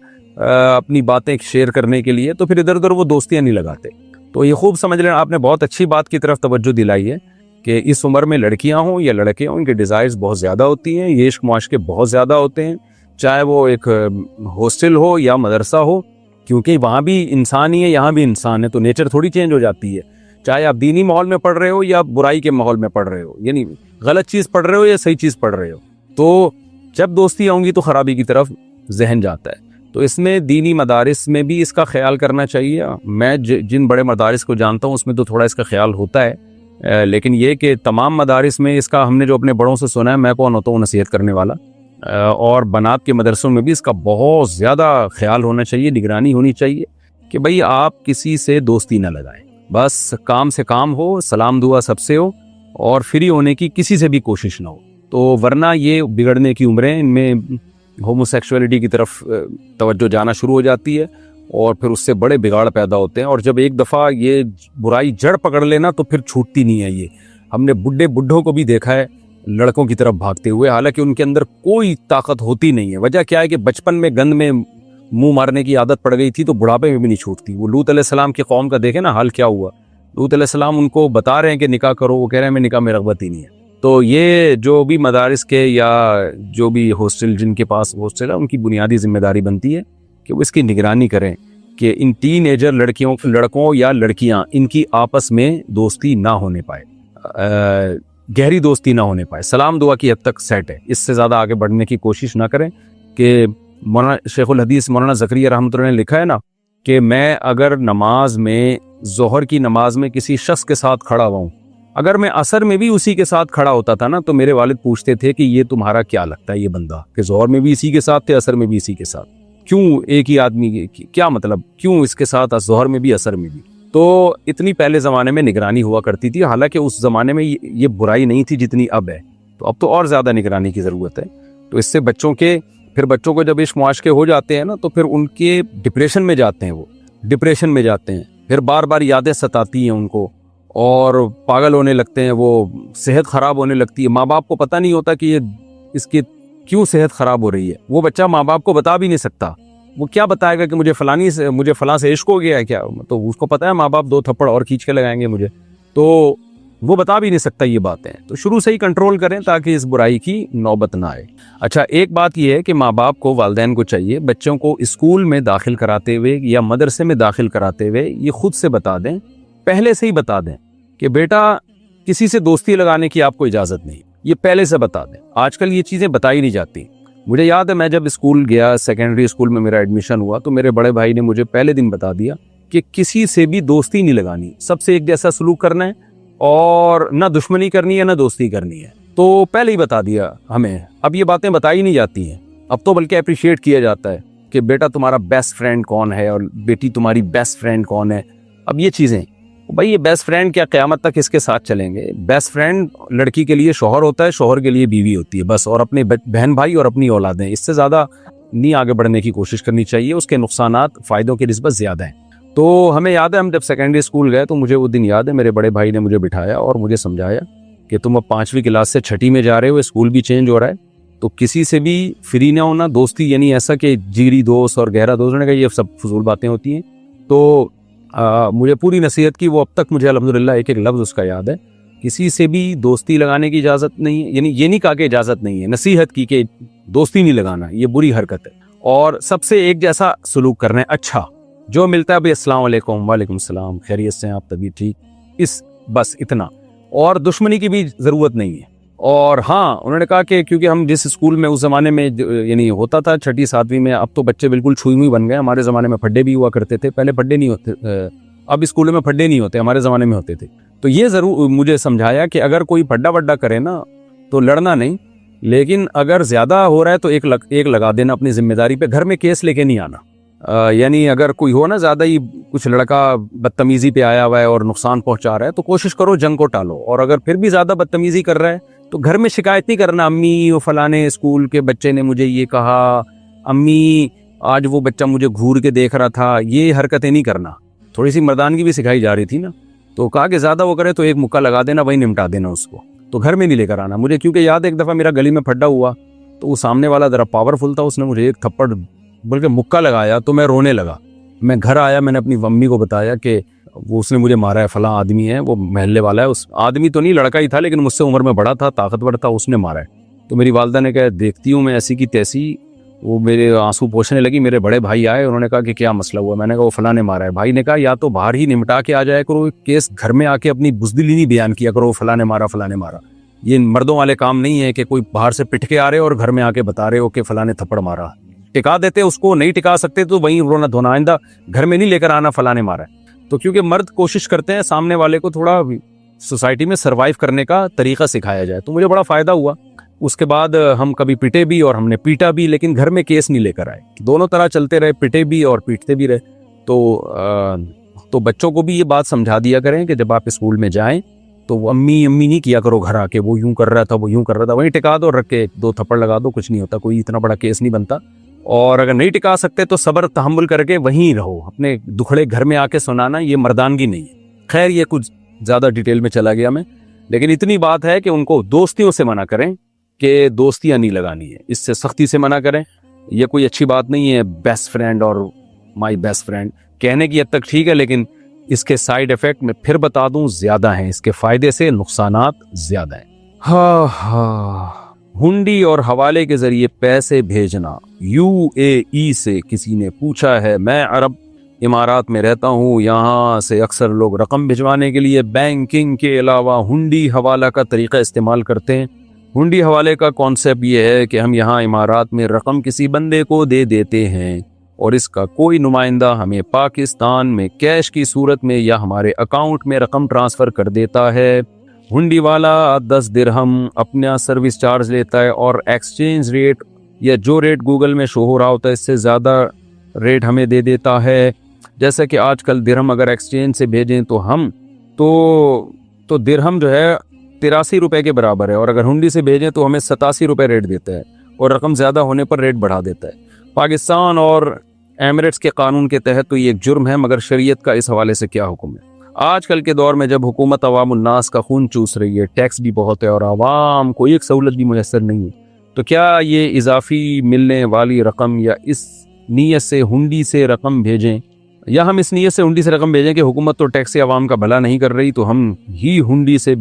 Speaker 1: اپنی باتیں شیئر کرنے کے لیے تو پھر ادھر ادھر وہ دوستیاں نہیں لگاتے. تو یہ خوب سمجھ لیں، آپ نے بہت اچھی بات کی طرف توجہ دلائی ہے کہ اس عمر میں لڑکیاں ہوں یا لڑکے ہوں، ان کے ڈیزائرز بہت زیادہ ہوتی ہیں، یہ عشق معاشقے بہت زیادہ ہوتے ہیں، چاہے وہ ایک ہاسٹل ہو یا مدرسہ ہو. کیونکہ وہاں بھی انسان ہی ہے، یہاں بھی انسان ہے، تو نیچر تھوڑی چینج ہو جاتی ہے، چاہے آپ دینی ماحول میں پڑھ رہے ہو یا برائی کے ماحول میں پڑھ رہے ہو، یعنی غلط چیز پڑھ رہے ہو یا صحیح چیز پڑھ رہے ہو، تو جب دوستی آؤں گی تو خرابی کی طرف ذہن جاتا ہے۔ تو اس میں دینی مدارس میں بھی اس کا خیال کرنا چاہیے۔ میں جن بڑے مدارس کو جانتا ہوں اس میں تو تھوڑا اس کا خیال ہوتا ہے، لیکن یہ کہ تمام مدارس میں اس کا ہم نے جو اپنے بڑوں سے سنا ہے، میں کون ہوتا ہوں نصیحت کرنے والا، اور بنات کے مدرسوں میں بھی اس کا بہت زیادہ خیال ہونا چاہیے، نگرانی ہونی چاہیے کہ بھئی آپ کسی سے دوستی نہ لگائیں، بس کام سے کام ہو، سلام دعا سب سے ہو، اور فری ہونے کی کسی سے بھی کوشش نہ ہو، تو ورنہ یہ بگڑنے کی عمریں، ان میں ہومو سیکشولیٹی کی طرف توجہ جانا شروع ہو جاتی ہے، اور پھر اس سے بڑے بگاڑ پیدا ہوتے ہیں، اور جب ایک دفعہ یہ برائی جڑ پکڑ لینا تو پھر چھوٹتی نہیں ہے۔ یہ ہم نے بڈھوں کو بھی دیکھا ہے لڑکوں کی طرف بھاگتے ہوئے، حالانکہ ان کے اندر کوئی طاقت ہوتی نہیں ہے۔ وجہ کیا ہے کہ بچپن میں گند میں منہ مارنے کی عادت پڑ گئی تھی، تو بڑھاپے میں بھی نہیں چھوٹتی۔ وہ لوط علیہ السلام کی قوم کا دیکھیں نا حال کیا ہوا، لوط علیہ السلام ان کو بتا رہے ہیں کہ نکاح کرو، وہ کہہ رہے ہیں میں نکاح میں رغبت ہی نہیں ہے۔ تو یہ جو بھی مدارس کے یا جو بھی ہاسٹل، جن کے پاس ہاسٹل ہے، ان کی بنیادی ذمہ داری بنتی ہے کہ وہ اس کی نگرانی کریں کہ ان ٹین ایجر لڑکوں یا لڑکیاں ان کی آپس میں دوستی نہ ہونے پائے، گہری دوستی نہ ہونے پائے، سلام دعا کی حد تک سیٹ ہے، اس سے زیادہ آگے بڑھنے کی کوشش نہ کریں۔ کہ مولانا شیخ الحدیث مولانا زکریا رحمۃ اللہ نے لکھا ہے نا کہ میں اگر نماز میں، ظہر کی نماز میں کسی شخص کے ساتھ کھڑا ہوا ہوں، اگر میں عصر میں بھی اسی کے ساتھ کھڑا ہوتا تھا نا، تو میرے والد پوچھتے تھے کہ یہ تمہارا کیا لگتا ہے یہ بندہ، کہ ظہر میں بھی اسی کے ساتھ تھے، عصر میں بھی اسی کے ساتھ، کیوں ایک ہی آدمی، کیا مطلب، کیوں اس کے ساتھ ظہر میں بھی عصر میں بھی؟ تو اتنی پہلے زمانے میں نگرانی ہوا کرتی تھی، حالانکہ اس زمانے میں یہ برائی نہیں تھی جتنی اب ہے، تو اب تو اور زیادہ نگرانی کی ضرورت ہے۔ تو اس سے بچوں کو جب عشق معاشقے ہو جاتے ہیں نا، تو پھر ان کے ڈپریشن میں جاتے ہیں، وہ ڈپریشن میں جاتے ہیں، پھر بار بار یادیں ستاتی ہیں ان کو، اور پاگل ہونے لگتے ہیں، وہ صحت خراب ہونے لگتی ہے۔ ماں باپ کو پتہ نہیں ہوتا کہ یہ اس کی کیوں صحت خراب ہو رہی ہے، وہ بچہ ماں باپ کو بتا بھی نہیں سکتا، وہ کیا بتائے گا کہ مجھے فلاں سے عشق ہو گیا ہے کیا، تو اس کو پتہ ہے ماں باپ 2 تھپڑ اور کھینچ کے لگائیں گے مجھے، تو وہ بتا بھی نہیں سکتا یہ باتیں۔ تو شروع سے ہی کنٹرول کریں تاکہ اس برائی کی نوبت نہ آئے۔ اچھا، ایک بات یہ ہے کہ ماں باپ کو، والدین کو چاہیے بچوں کو اسکول میں داخل کراتے ہوئے یا مدرسے میں داخل کراتے ہوئے یہ خود سے بتا دیں، پہلے سے ہی بتا دیں کہ بیٹا کسی سے دوستی لگانے کی آپ کو اجازت نہیں، یہ پہلے سے بتا دیں۔ آج کل یہ چیزیں بتائی نہیں جاتی۔ مجھے یاد ہے میں جب اسکول گیا، سیکنڈری اسکول میں میرا ایڈمیشن ہوا، تو میرے بڑے بھائی نے مجھے پہلے دن بتا دیا کہ کسی سے بھی دوستی نہیں لگانی، سب سے ایک جیسا سلوک کرنا ہے، اور نہ دشمنی کرنی ہے نہ دوستی کرنی ہے، تو پہلے ہی بتا دیا ہمیں۔ اب یہ باتیں بتائی نہیں جاتی ہیں، اب تو بلکہ اپریشیٹ کیا جاتا ہے کہ بیٹا تمہارا بیسٹ فرینڈ کون ہے، اور بیٹی تمہاری بیسٹ فرینڈ کون ہے۔ اب یہ چیزیں، بھائی یہ بیسٹ فرینڈ کیا قیامت تک اس کے ساتھ چلیں گے؟ بیسٹ فرینڈ لڑکی کے لیے شوہر ہوتا ہے، شوہر کے لیے بیوی ہوتی ہے بس، اور اپنے بہن بھائی اور اپنی اولادیں، اس سے زیادہ نہیں آگے بڑھنے کی کوشش کرنی چاہیے، اس کے نقصانات فائدوں کی نسبت زیادہ ہیں۔ تو ہمیں یاد ہے ہم جب سیکنڈری اسکول گئے تو مجھے وہ دن یاد ہے، میرے بڑے بھائی نے مجھے بٹھایا اور مجھے سمجھایا کہ تم اب 5ویں کلاس سے 6ٹھی میں جا رہے ہو، اسکول بھی چینج ہو رہا ہے، تو کسی سے بھی فری نہ ہونا، دوستی یعنی ایسا کہ جیگری دوست اور گہرا دوست ہونے کا، یہ سب فضول باتیں ہوتی ہیں۔ تو مجھے پوری نصیحت کی، وہ اب تک مجھے الحمدللہ ایک لفظ اس کا یاد ہے، کسی سے بھی دوستی لگانے کی اجازت نہیں ہے، یعنی یہ نہیں کہا کہ اجازت نہیں ہے، نصیحت کی کہ دوستی نہیں لگانا، یہ بری حرکت ہے، اور سب سے ایک جیسا سلوک کرنا ہے، اچھا جو ملتا ہے بھائی السلام علیکم، وعلیکم السلام، خیریت سے ہیں آپ، طبیعت ٹھیک، بس اتنا، اور دشمنی کی بھی ضرورت نہیں ہے۔ اور ہاں انہوں نے کہا کہ کیونکہ ہم جس اسکول میں اس زمانے میں یعنی ہوتا تھا 6ٹھی 7ویں میں، اب تو بچے بالکل چھوئی ہوئی بن گئے، ہمارے زمانے میں پھڈے بھی ہوا کرتے تھے، پہلے پھڈے نہیں ہوتے، اب اسکولوں میں پھڈے نہیں ہوتے، ہمارے زمانے میں ہوتے تھے۔ تو یہ ضرور مجھے سمجھایا کہ اگر کوئی پھڈا وڈا کرے نا تو لڑنا نہیں، لیکن اگر زیادہ ہو رہا ہے تو ایک لگا دینا اپنی ذمہ داری پہ، گھر میں کیس لے کے نہیں آنا۔ یعنی اگر کوئی ہو نا زیادہ ہی کچھ لڑکا بدتمیزی پہ آیا ہوا ہے اور نقصان پہنچا رہا ہے، تو کوشش کرو جنگ کو ٹالو، اور اگر پھر بھی زیادہ بدتمیزی کر رہا ہے تو گھر میں شکایت نہیں کرنا، امی وہ فلانے اسکول کے بچے نے مجھے یہ کہا، امی آج وہ بچہ مجھے گھور کے دیکھ رہا تھا، یہ حرکتیں نہیں کرنا۔ تھوڑی سی مردانگی بھی سکھائی جا رہی تھی نا، تو کہا کہ زیادہ وہ کرے تو ایک مکہ لگا دینا، وہی نمٹا دینا اس کو، تو گھر میں نہیں لے کر آنا۔ مجھے کیونکہ یاد ہے ایک دفعہ میرا گلی میں پھڈا ہوا، تو وہ سامنے والا ذرا پاورفل تھا، اس نے مجھے ایک تھپڑ بلکہ مکہ لگایا، تو میں رونے لگا۔ میں گھر آیا، میں نے اپنی امی کو بتایا کہ وہ اس نے مجھے مارا ہے، فلاں آدمی ہے، وہ محلے والا ہے، اس آدمی تو نہیں لڑکا ہی تھا لیکن مجھ سے عمر میں بڑا تھا، طاقتور تھا، اس نے مارا ہے۔ تو میری والدہ نے کہا دیکھتی ہوں میں ایسی کی تیسی، وہ میرے آنسو پوچھنے لگی. میرے بڑے بھائی آئے, انہوں نے کہا کہ کیا مسئلہ ہوا. میں نے کہا وہ فلاں نے مارا ہے. بھائی نے کہا یا تو باہر ہی نمٹا کے آ جایا کرو کیس, گھر میں آ کے اپنی بزدلی نہیں بیان کیا کرو فلاں نے مارا فلاں نے مارا. یہ مردوں والے کام نہیں ہے کہ کوئی باہر سے پٹ کے آ رہے اور گھر میں آ کے بتا رہے ہو کہ فلاں نے تھپڑ مارا. ٹکا دیتے اس کو, نہیں ٹکا سکتے تو وہیں رونا دھونا, آئندہ گھر میں نہیں لے کر آنا فلاں نے مارا ہے. تو کیونکہ مرد کوشش کرتے ہیں سامنے والے کو تھوڑا سوسائٹی میں سروائیو کرنے کا طریقہ سکھایا جائے, تو مجھے بڑا فائدہ ہوا. اس کے بعد ہم کبھی پٹے بھی اور ہم نے پیٹا بھی, لیکن گھر میں کیس نہیں لے کر آئے. دونوں طرح چلتے رہے, پٹے بھی اور پیٹتے بھی رہے. تو بچوں کو بھی یہ بات سمجھا دیا کریں کہ جب آپ اسکول میں جائیں تو وہ امی نہیں کیا کرو گھر آ کے, وہ یوں کر رہا تھا وہ یوں کر رہا تھا, وہیں ٹکا دو, رکھ کے 2 تھپڑ لگا دو, کچھ نہیں ہوتا, کوئی اتنا بڑا کیس نہیں بنتا. اور اگر نہیں ٹکا سکتے تو صبر تحمل کر کے وہیں رہو. اپنے دکھڑے گھر میں آ کے سنانا یہ مردانگی نہیں ہے. خیر یہ کچھ زیادہ ڈیٹیل میں چلا گیا میں, لیکن اتنی بات ہے کہ ان کو دوستیوں سے منع کریں کہ دوستیاں نہیں لگانی ہے, اس سے سختی سے منع کریں. یہ کوئی اچھی بات نہیں ہے بیسٹ فرینڈ اور مائی بیسٹ فرینڈ کہنے کی حد تک ٹھیک ہے, لیکن اس کے سائیڈ ایفیکٹ میں پھر بتا دوں زیادہ ہیں, اس کے فائدے سے نقصانات زیادہ ہیں. ہنڈی اور حوالے کے ذریعے پیسے بھیجنا. UAE سے کسی نے پوچھا ہے, میں عرب امارات میں رہتا ہوں, یہاں سے اکثر لوگ رقم بھجوانے کے لیے بینکنگ کے علاوہ ہنڈی حوالہ کا طریقہ استعمال کرتے ہیں. ہنڈی حوالے کا کانسیپٹ یہ ہے کہ ہم یہاں امارات میں رقم کسی بندے کو دے دیتے ہیں اور اس کا کوئی نمائندہ ہمیں پاکستان میں کیش کی صورت میں یا ہمارے اکاؤنٹ میں رقم ٹرانسفر کر دیتا ہے. ہنڈی والا 10 درہم اپنا سروس چارج لیتا ہے اور ایکسچینج ریٹ یا جو ریٹ گوگل میں شو ہو رہا ہوتا ہے اس سے زیادہ ریٹ ہمیں دے دیتا ہے. جیسا کہ آج کل درہم اگر ایکسچینج سے بھیجیں تو ہم تو درہم جو ہے 83 روپے کے برابر ہے, اور اگر ہنڈی سے بھیجیں تو ہمیں 87 روپے ریٹ دیتا ہے اور رقم زیادہ ہونے پر ریٹ بڑھا دیتا ہے. پاکستان اور ایمریٹس کے قانون کے تحت تو یہ ایک جرم ہے, مگر شریعت کا اس حوالے سے کیا حکم ہے؟ آج کل کے دور میں جب حکومت عوام الناس کا خون چوس رہی ہے, ٹیکس بھی بہت ہے اور عوام کو ایک سہولت بھی میسر نہیں ہے, تو کیا یہ اضافی ملنے والی رقم یا اس نیت سے ہنڈی سے رقم بھیجیں, یا ہم اس نیت سے ہنڈی سے رقم بھیجیں کہ حکومت تو ٹیکس سے عوام کا بھلا نہیں کر رہی, تو ہم ہی ہنڈی سے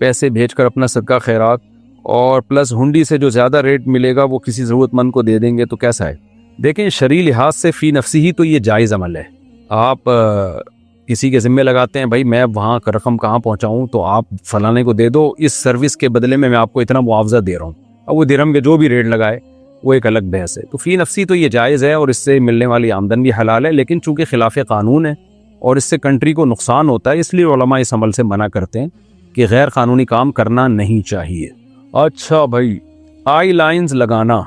Speaker 1: پیسے بھیج کر اپنا صدقہ خیرات اور پلس ہنڈی سے جو زیادہ ریٹ ملے گا وہ کسی ضرورت مند کو دے دیں گے, تو کیسا ہے؟ دیکھیں شرعی لحاظ سے فی نفسی ہی تو یہ جائز عمل ہے. آپ کسی کے ذمہ لگاتے ہیں بھائی میں وہاں رقم کہاں پہنچاؤں, تو آپ فلانے کو دے دو, اس سروس کے بدلے میں آپ کو اتنا معاوضہ دے رہا ہوں. اب وہ درہم کے جو بھی ریٹ لگائے وہ ایک الگ بحث ہے. تو فی نفسی تو یہ جائز ہے اور اس سے ملنے والی آمدن بھی حلال ہے, لیکن چونکہ خلاف قانون ہے اور اس سے کنٹری کو نقصان ہوتا ہے, اس لیے علماء اس عمل سے منع کرتے ہیں کہ غیر قانونی کام کرنا نہیں چاہیے. اچھا بھائی, آئی لائنز لگانا.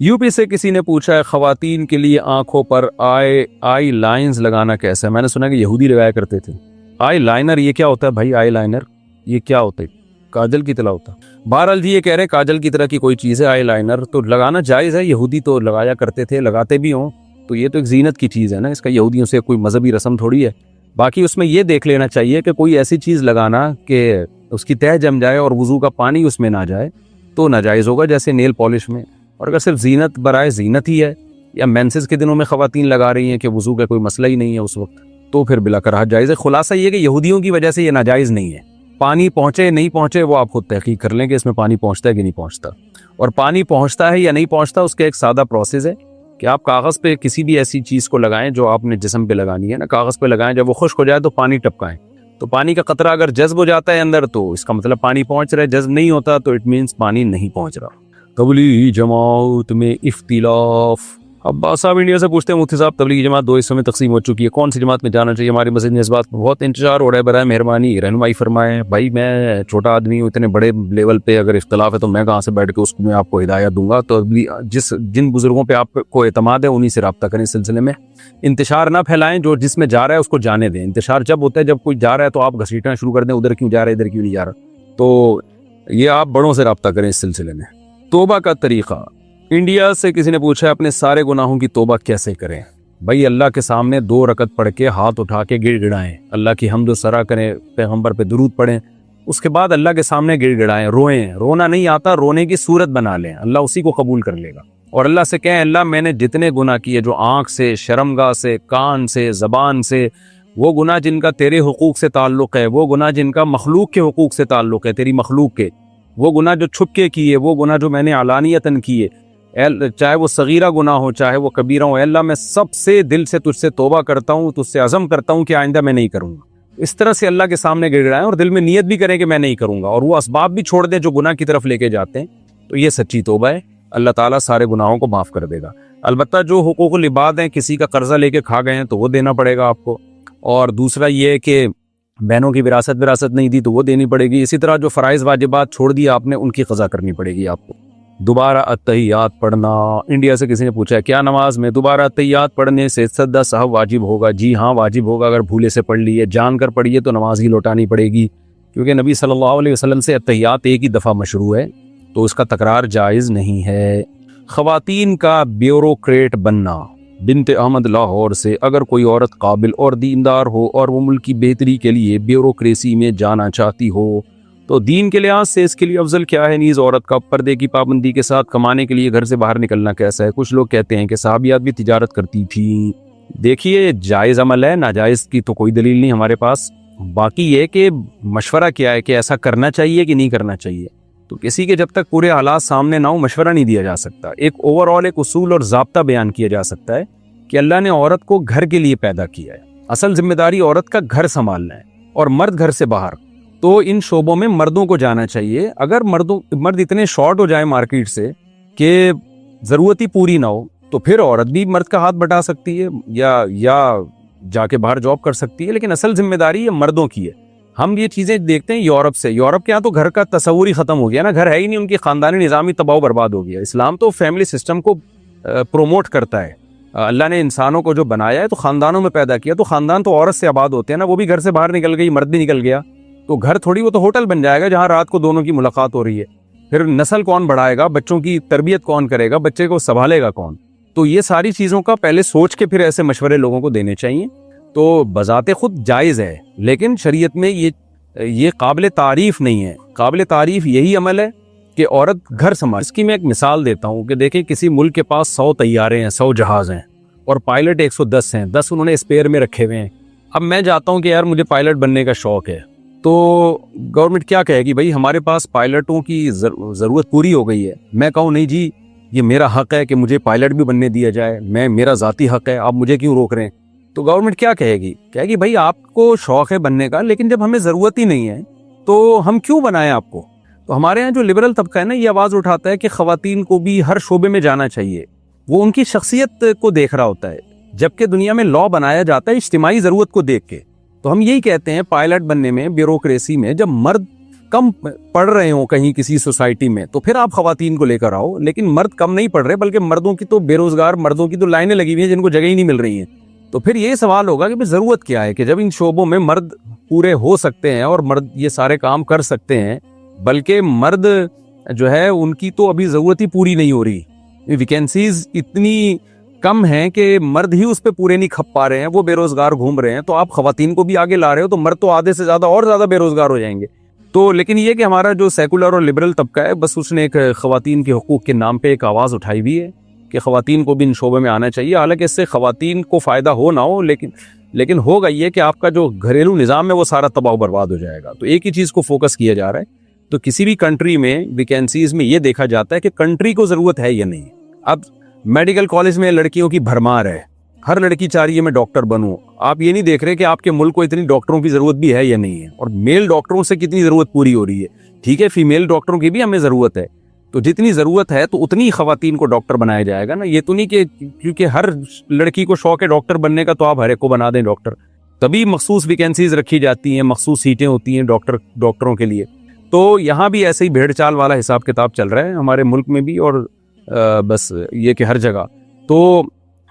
Speaker 1: UP سے کسی نے پوچھا ہے خواتین کے لیے آنکھوں پر آئی لائنز لگانا کیسا ہے؟ میں نے سنا کہ یہودی لگایا کرتے تھے. آئی لائنر یہ کیا ہوتا ہے بھائی؟ آئی لائنر یہ کیا ہوتا ہے؟ کاجل کی طرح ہوتا ہے. بہرحال جی یہ کہہ رہے ہیں کاجل کی طرح کی کوئی چیز ہے آئی لائنر, تو لگانا جائز ہے, یہودی تو لگایا کرتے تھے, لگاتے بھی ہوں, تو یہ تو ایک زینت کی چیز ہے نا, اس کا یہودیوں سے کوئی مذہبی رسم تھوڑی ہے. باقی اس میں یہ دیکھ لینا چاہیے کہ کوئی ایسی چیز لگانا کہ اس کی تہ جم جائے اور وضو کا پانی اس میں نہ جائے تو ناجائز ہوگا, جیسے نیل پالش میں. اور اگر صرف زینت برائے زینت ہی ہے یا مینسز کے دنوں میں خواتین لگا رہی ہیں کہ وضو کا کوئی مسئلہ ہی نہیں ہے اس وقت, تو پھر بلا کراہت جائز ہے. خلاصہ یہ کہ یہودیوں کی وجہ سے یہ ناجائز نہیں ہے. پانی پہنچے نہیں پہنچے وہ آپ خود تحقیق کر لیں کہ اس میں پانی پہنچتا ہے کہ نہیں پہنچتا, اور پانی پہنچتا ہے یا نہیں پہنچتا اس کا ایک سادہ پروسیس ہے کہ آپ کاغذ پہ کسی بھی ایسی چیز کو لگائیں جو آپ نے جسم پہ لگانی ہے نا, کاغذ پہ لگائیں, جب وہ خشک ہو جائے تو پانی ٹپکائیں, تو پانی کا قطرہ اگر جذب ہو جاتا ہے اندر تو اس کا مطلب پانی پہنچ رہا ہے, جذب نہیں ہوتا تو اٹ مینس پانی نہیں پہنچ رہا. تبلیغی جماعت میں اختلاف. عباس صاحب انڈیا سے پوچھتے ہیں مفتی صاحب تبلیغی جماعت 2 حصوں میں تقسیم ہو چکی ہے, کون سی جماعت میں جانا چاہیے؟ ہماری مسجد میں اس بات میں بہت انتشار ہو رہا ہے, برائے مہربانی رہنمائی فرمائیں. بھائی میں چھوٹا آدمی ہوں, اتنے بڑے لیول پہ اگر اختلاف ہے تو میں کہاں سے بیٹھ کے اس کو میں آپ کو ہدایت دوں گا. تو جن بزرگوں پہ آپ کو اعتماد ہے انہی سے رابطہ کریں اس سلسلے میں. انتشار نہ پھیلائیں, جو جس میں جا رہا ہے اس کو جانے دیں. انتشار جب ہوتا ہے جب کوئی جا رہا ہے تو آپ گھسیٹنا شروع کر دیں, ادھر کیوں جا رہا ہے ادھر کیوں نہیں جا رہا. تو یہ آپ بڑوں سے رابطہ کریں اس سلسلے میں. توبہ کا طریقہ. انڈیا سے کسی نے پوچھا ہے اپنے سارے گناہوں کی توبہ کیسے کریں؟ بھائی اللہ کے سامنے 2 رکعت پڑھ کے ہاتھ اٹھا کے گڑ گڑائیں, اللہ کی حمد و ثنا کریں, پیغمبر پہ درود پڑھیں, اس کے بعد اللہ کے سامنے گڑ گڑائیں, روئیں. رونا نہیں آتا, رونے کی صورت بنا لیں, اللہ اسی کو قبول کر لے گا. اور اللہ سے کہیں اللہ میں نے جتنے گناہ کیے, جو آنکھ سے, شرمگاہ سے, کان سے, زبان سے, وہ گناہ جن کا تیرے حقوق سے تعلق ہے, وہ گناہ جن کا مخلوق کے حقوق سے تعلق ہے, تیری مخلوق کے, وہ گناہ جو چھپ کے کیے, وہ گناہ جو میں نے علانیتاً کیے, چاہے وہ صغیرہ گناہ ہو چاہے وہ کبیرہ ہو، اے اللہ میں سب سے دل سے تجھ سے توبہ کرتا ہوں، تجھ سے عزم کرتا ہوں کہ آئندہ میں نہیں کروں گا۔ اس طرح سے اللہ کے سامنے گڑ گڑائیں اور دل میں نیت بھی کریں کہ میں نہیں کروں گا، اور وہ اسباب بھی چھوڑ دیں جو گناہ کی طرف لے کے جاتے ہیں، تو یہ سچی توبہ ہے۔ اللہ تعالیٰ سارے گناہوں کو معاف کر دے گا۔ البتہ جو حقوق العباد ہیں، کسی کا قرضہ لے کے کھا گئے ہیں تو وہ دینا پڑے گا آپ کو، اور دوسرا یہ ہے کہ بہنوں کی وراثت نہیں دی تو وہ دینی پڑے گی۔ اسی طرح جو فرائض واجبات چھوڑ دیا آپ نے، ان کی قضا کرنی پڑے گی آپ کو۔ دوبارہ التحیات پڑھنا، انڈیا سے کسی نے پوچھا ہے کیا نماز میں دوبارہ التحیات پڑھنے سے سجدہ سہو واجب ہوگا؟ جی ہاں واجب ہوگا، اگر بھولے سے پڑھ لیے، جان کر پڑھیے تو نماز ہی لوٹانی پڑے گی، کیونکہ نبی صلی اللہ علیہ وسلم سے التحیات ایک ہی دفعہ مشروع ہے، تو اس کا تکرار جائز نہیں ہے۔ خواتین کا بیوروکریٹ بننا، بنت احمد لاہور سے، اگر کوئی عورت قابل اور دیندار ہو اور وہ ملک کی بہتری کے لیے بیوروکریسی میں جانا چاہتی ہو تو دین کے لحاظ سے اس کے لیے افضل کیا ہے؟ نیز عورت کا پردے کی پابندی کے ساتھ کمانے کے لیے گھر سے باہر نکلنا کیسا ہے؟ کچھ لوگ کہتے ہیں کہ صحابیات بھی تجارت کرتی تھیں۔ دیکھیے جائز عمل ہے، ناجائز کی تو کوئی دلیل نہیں ہمارے پاس، باقی یہ کہ مشورہ کیا ہے کہ ایسا کرنا چاہیے کہ نہیں کرنا چاہیے، تو کسی کے جب تک پورے حالات سامنے نہ ہو مشورہ نہیں دیا جا سکتا۔ ایک اوور آل ایک اصول اور ضابطہ بیان کیا جا سکتا ہے کہ اللہ نے عورت کو گھر کے لیے پیدا کیا ہے، اصل ذمہ داری عورت کا گھر سنبھالنا ہے، اور مرد گھر سے باہر، تو ان شعبوں میں مردوں کو جانا چاہیے۔ اگر مرد اتنے شارٹ ہو جائے مارکیٹ سے کہ ضرورت ہی پوری نہ ہو تو پھر عورت بھی مرد کا ہاتھ بٹا سکتی ہے یا جا کے باہر جاب کر سکتی ہے، لیکن اصل ذمہ داری یہ مردوں کی ہے۔ ہم یہ چیزیں دیکھتے ہیں یورپ سے، یورپ کے یہاں تو گھر کا تصور ہی ختم ہو گیا نا، گھر ہے ہی نہیں، ان کی خاندانی نظام ہی تباہ و برباد ہو گیا۔ اسلام تو فیملی سسٹم کو پروموٹ کرتا ہے، اللہ نے انسانوں کو جو بنایا ہے تو خاندانوں میں پیدا کیا، تو خاندان تو عورت سے آباد ہوتے ہیں نا، وہ بھی گھر سے باہر نکل گئی، مرد بھی نکل گیا، تو گھر تھوڑی، وہ تو ہوٹل بن جائے گا جہاں رات کو دونوں کی ملاقات ہو رہی ہے۔ پھر نسل کون بڑھائے گا، بچوں کی تربیت کون کرے گا، بچے کو سنبھالے گا کون؟ تو یہ ساری چیزوں کا پہلے سوچ کے پھر ایسے مشورے لوگوں کو دینے چاہیے۔ تو بذات خود جائز ہے، لیکن شریعت میں یہ قابل تعریف نہیں ہے۔ قابل تعریف یہی عمل ہے کہ عورت گھر سنبھال۔ اس کی میں ایک مثال دیتا ہوں کہ دیکھیں کسی ملک کے پاس 100 طیارے ہیں، 100 جہاز ہیں، اور پائلٹ 110 ہیں، 10 انہوں نے اسپیئر میں رکھے ہوئے ہیں۔ اب میں جاتا ہوں کہ یار مجھے پائلٹ بننے کا شوق ہے، تو گورنمنٹ کیا کہے گی؟ بھائی ہمارے پاس پائلٹوں کی ضرورت پوری ہو گئی ہے۔ میں کہوں نہیں جی یہ میرا حق ہے کہ مجھے پائلٹ بھی بننے دیا جائے، میرا ذاتی حق ہے، آپ مجھے کیوں روک رہے ہیں؟ تو گورنمنٹ کیا کہے گی؟ کہے گی بھائی آپ کو شوق ہے بننے کا، لیکن جب ہمیں ضرورت ہی نہیں ہے تو ہم کیوں بنائیں آپ کو؟ تو ہمارے یہاں جو لبرل طبقہ ہے نا، یہ آواز اٹھاتا ہے کہ خواتین کو بھی ہر شعبے میں جانا چاہیے، وہ ان کی شخصیت کو دیکھ رہا ہوتا ہے، جبکہ دنیا میں لا بنایا جاتا ہے اجتماعی ضرورت کو دیکھ کے۔ تو ہم یہی کہتے ہیں پائلٹ بننے میں، بیوروکریسی میں، جب مرد کم پڑھ رہے ہوں کہیں کسی سوسائٹی میں تو پھر آپ خواتین کو لے کر آؤ، لیکن مرد کم نہیں پڑھ رہے، بلکہ مردوں کی تو بے روزگار مردوں کی تو لائنیں لگی ہوئی ہیں جن کو جگہ ہی نہیں مل رہی ہیں۔ تو پھر یہ سوال ہوگا کہ ضرورت کیا ہے کہ جب ان شعبوں میں مرد پورے ہو سکتے ہیں اور مرد یہ سارے کام کر سکتے ہیں، بلکہ مرد جو ہے ان کی تو ابھی ضرورت ہی پوری نہیں ہو رہی، ویکینسیز اتنی کم ہیں کہ مرد ہی اس پہ پورے نہیں کھپ پا رہے ہیں، وہ بے روزگار گھوم رہے ہیں، تو آپ خواتین کو بھی آگے لا رہے ہو تو مرد تو آدھے سے زیادہ اور زیادہ بے روزگار ہو جائیں گے۔ تو لیکن یہ کہ ہمارا جو سیکولر اور لبرل طبقہ ہے، بس اس نے ایک خواتین کے حقوق کے نام پہ ایک آواز اٹھائی ہوئی ہے کہ خواتین کو بھی ان شعبے میں آنا چاہیے، حالانکہ اس سے خواتین کو فائدہ ہو نہ ہو، لیکن ہوگا یہ کہ آپ کا جو گھریلو نظام ہے وہ سارا تباہ و برباد ہو جائے گا۔ تو ایک ہی چیز کو فوکس کیا جا رہا ہے۔ تو کسی بھی کنٹری میں ویکینسیز میں یہ دیکھا جاتا ہے کہ کنٹری کو ضرورت ہے یا نہیں۔ اب میڈیکل کالج میں لڑکیوں کی بھرمار ہے، ہر لڑکی چاہ رہی ہے میں ڈاکٹر بنوں، آپ یہ نہیں دیکھ رہے کہ آپ کے ملک کو اتنی ڈاکٹروں کی ضرورت بھی ہے یا نہیں ہے، اور میل ڈاکٹروں سے کتنی ضرورت پوری ہو رہی ہے۔ ٹھیک ہے فیمیل ڈاکٹروں کی بھی ہمیں ضرورت ہے، تو جتنی ضرورت ہے تو اتنی خواتین کو ڈاکٹر بنایا جائے گا نا۔ یہ تو نہیں کہ کیونکہ ہر لڑکی کو شوق ہے ڈاکٹر بننے کا تو آپ ہر ایک کو بنا دیں ڈاکٹر، تبھی مخصوص ویکینسیز رکھی جاتی ہیں، مخصوص سیٹیں ہوتی ہیں ڈاکٹروں کے لیے۔ تو یہاں بھی ایسے ہی بھیڑ چال والا حساب کتاب چل رہا ہے ہمارے ملک میں بھی، اور بس یہ کہ ہر جگہ۔ تو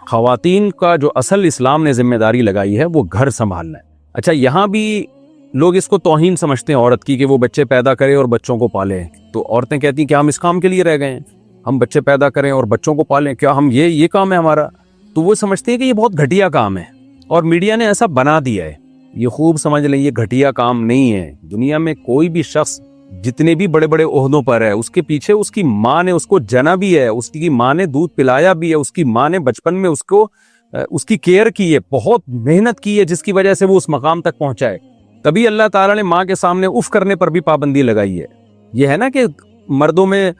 Speaker 1: خواتین کا جو اصل اسلام نے ذمہ داری لگائی ہے وہ گھر سنبھالنا ہے۔ اچھا یہاں بھی لوگ اس کو توہین سمجھتے ہیں عورت کی کہ وہ بچے پیدا کرے اور بچوں کو پالے، تو عورتیں کہتی ہیں کہ ہم اس کام کے لیے رہ گئے ہیں، ہم بچے پیدا کریں اور بچوں کو پالیں، کیا ہم یہ کام ہے ہمارا؟ تو وہ سمجھتے ہیں کہ یہ بہت گھٹیا کام ہے، اور میڈیا نے ایسا بنا دیا ہے۔ یہ خوب سمجھ لیں یہ گھٹیا کام نہیں ہے۔ دنیا میں کوئی بھی شخص جتنے بھی بڑے بڑے عہدوں پر ہے، اس کے پیچھے اس کی ماں نے اس کو جنا بھی ہے، اس کی ماں نے دودھ پلایا بھی ہے، اس کی ماں نے بچپن میں اس کی کیئر کی ہے، بہت محنت کی ہے، جس کی وجہ سے وہ اس مقام تک پہنچا ہے۔ تبھی اللہ تعالیٰ نے ماں کے سامنے اف کرنے پر بھی پابندی لگائی ہے۔ یہ ہے نا کہ مردوں میں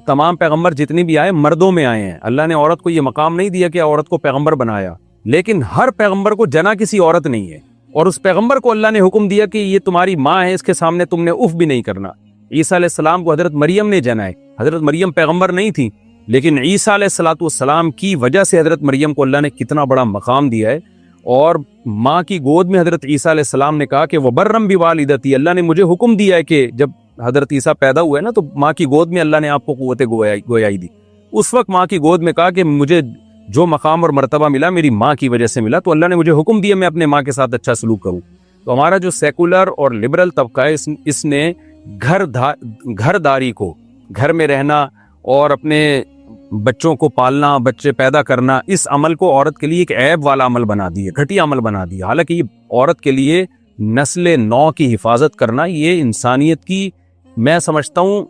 Speaker 1: تمام پیغمبر جتنے بھی آئے مردوں میں آئے ہیں. اللہ نے عورت کو یہ مقام نہیں دیا کہ عورت کو پیغمبر بنایا, لیکن ہر پیغمبر کو جنا کسی عورت نہیں ہے, اور اس پیغمبر کو اللہ نے حکم دیا کہ یہ تمہاری ماں ہے, اس کے سامنے تم نے اف بھی نہیں کرنا. عیسیٰ علیہ السلام کو حضرت مریم نے جنا ہے. حضرت مریم پیغمبر نہیں تھی, لیکن عیسیٰ علیہ السلام کی وجہ سے حضرت مریم کو اللہ نے کتنا بڑا مقام دیا ہے. اور ماں کی گود میں حضرت عیسیٰ علیہ السلام نے کہا کہ وبرم بوالدتی, اللہ نے مجھے حکم دیا ہے کہ جب حضرت عیسیٰ پیدا ہوئے نا تو ماں کی گود میں اللہ نے آپ کو قوت گویائی دی. اس وقت ماں کی گود میں کہا کہ مجھے جو مقام اور مرتبہ ملا میری ماں کی وجہ سے ملا, تو اللہ نے مجھے حکم دیا میں اپنے ماں کے ساتھ اچھا سلوک کروں. تو ہمارا جو سیکولر اور لبرل طبقہ ہے اس نے گھر داری کو, گھر میں رہنا اور اپنے بچوں کو پالنا, بچے پیدا کرنا, اس عمل کو عورت کے لیے ایک عیب والا عمل بنا دیا, گھٹیا عمل بنا دیا. حالانکہ یہ عورت کے لیے نسل نو کی حفاظت کرنا یہ انسانیت کی, میں سمجھتا ہوں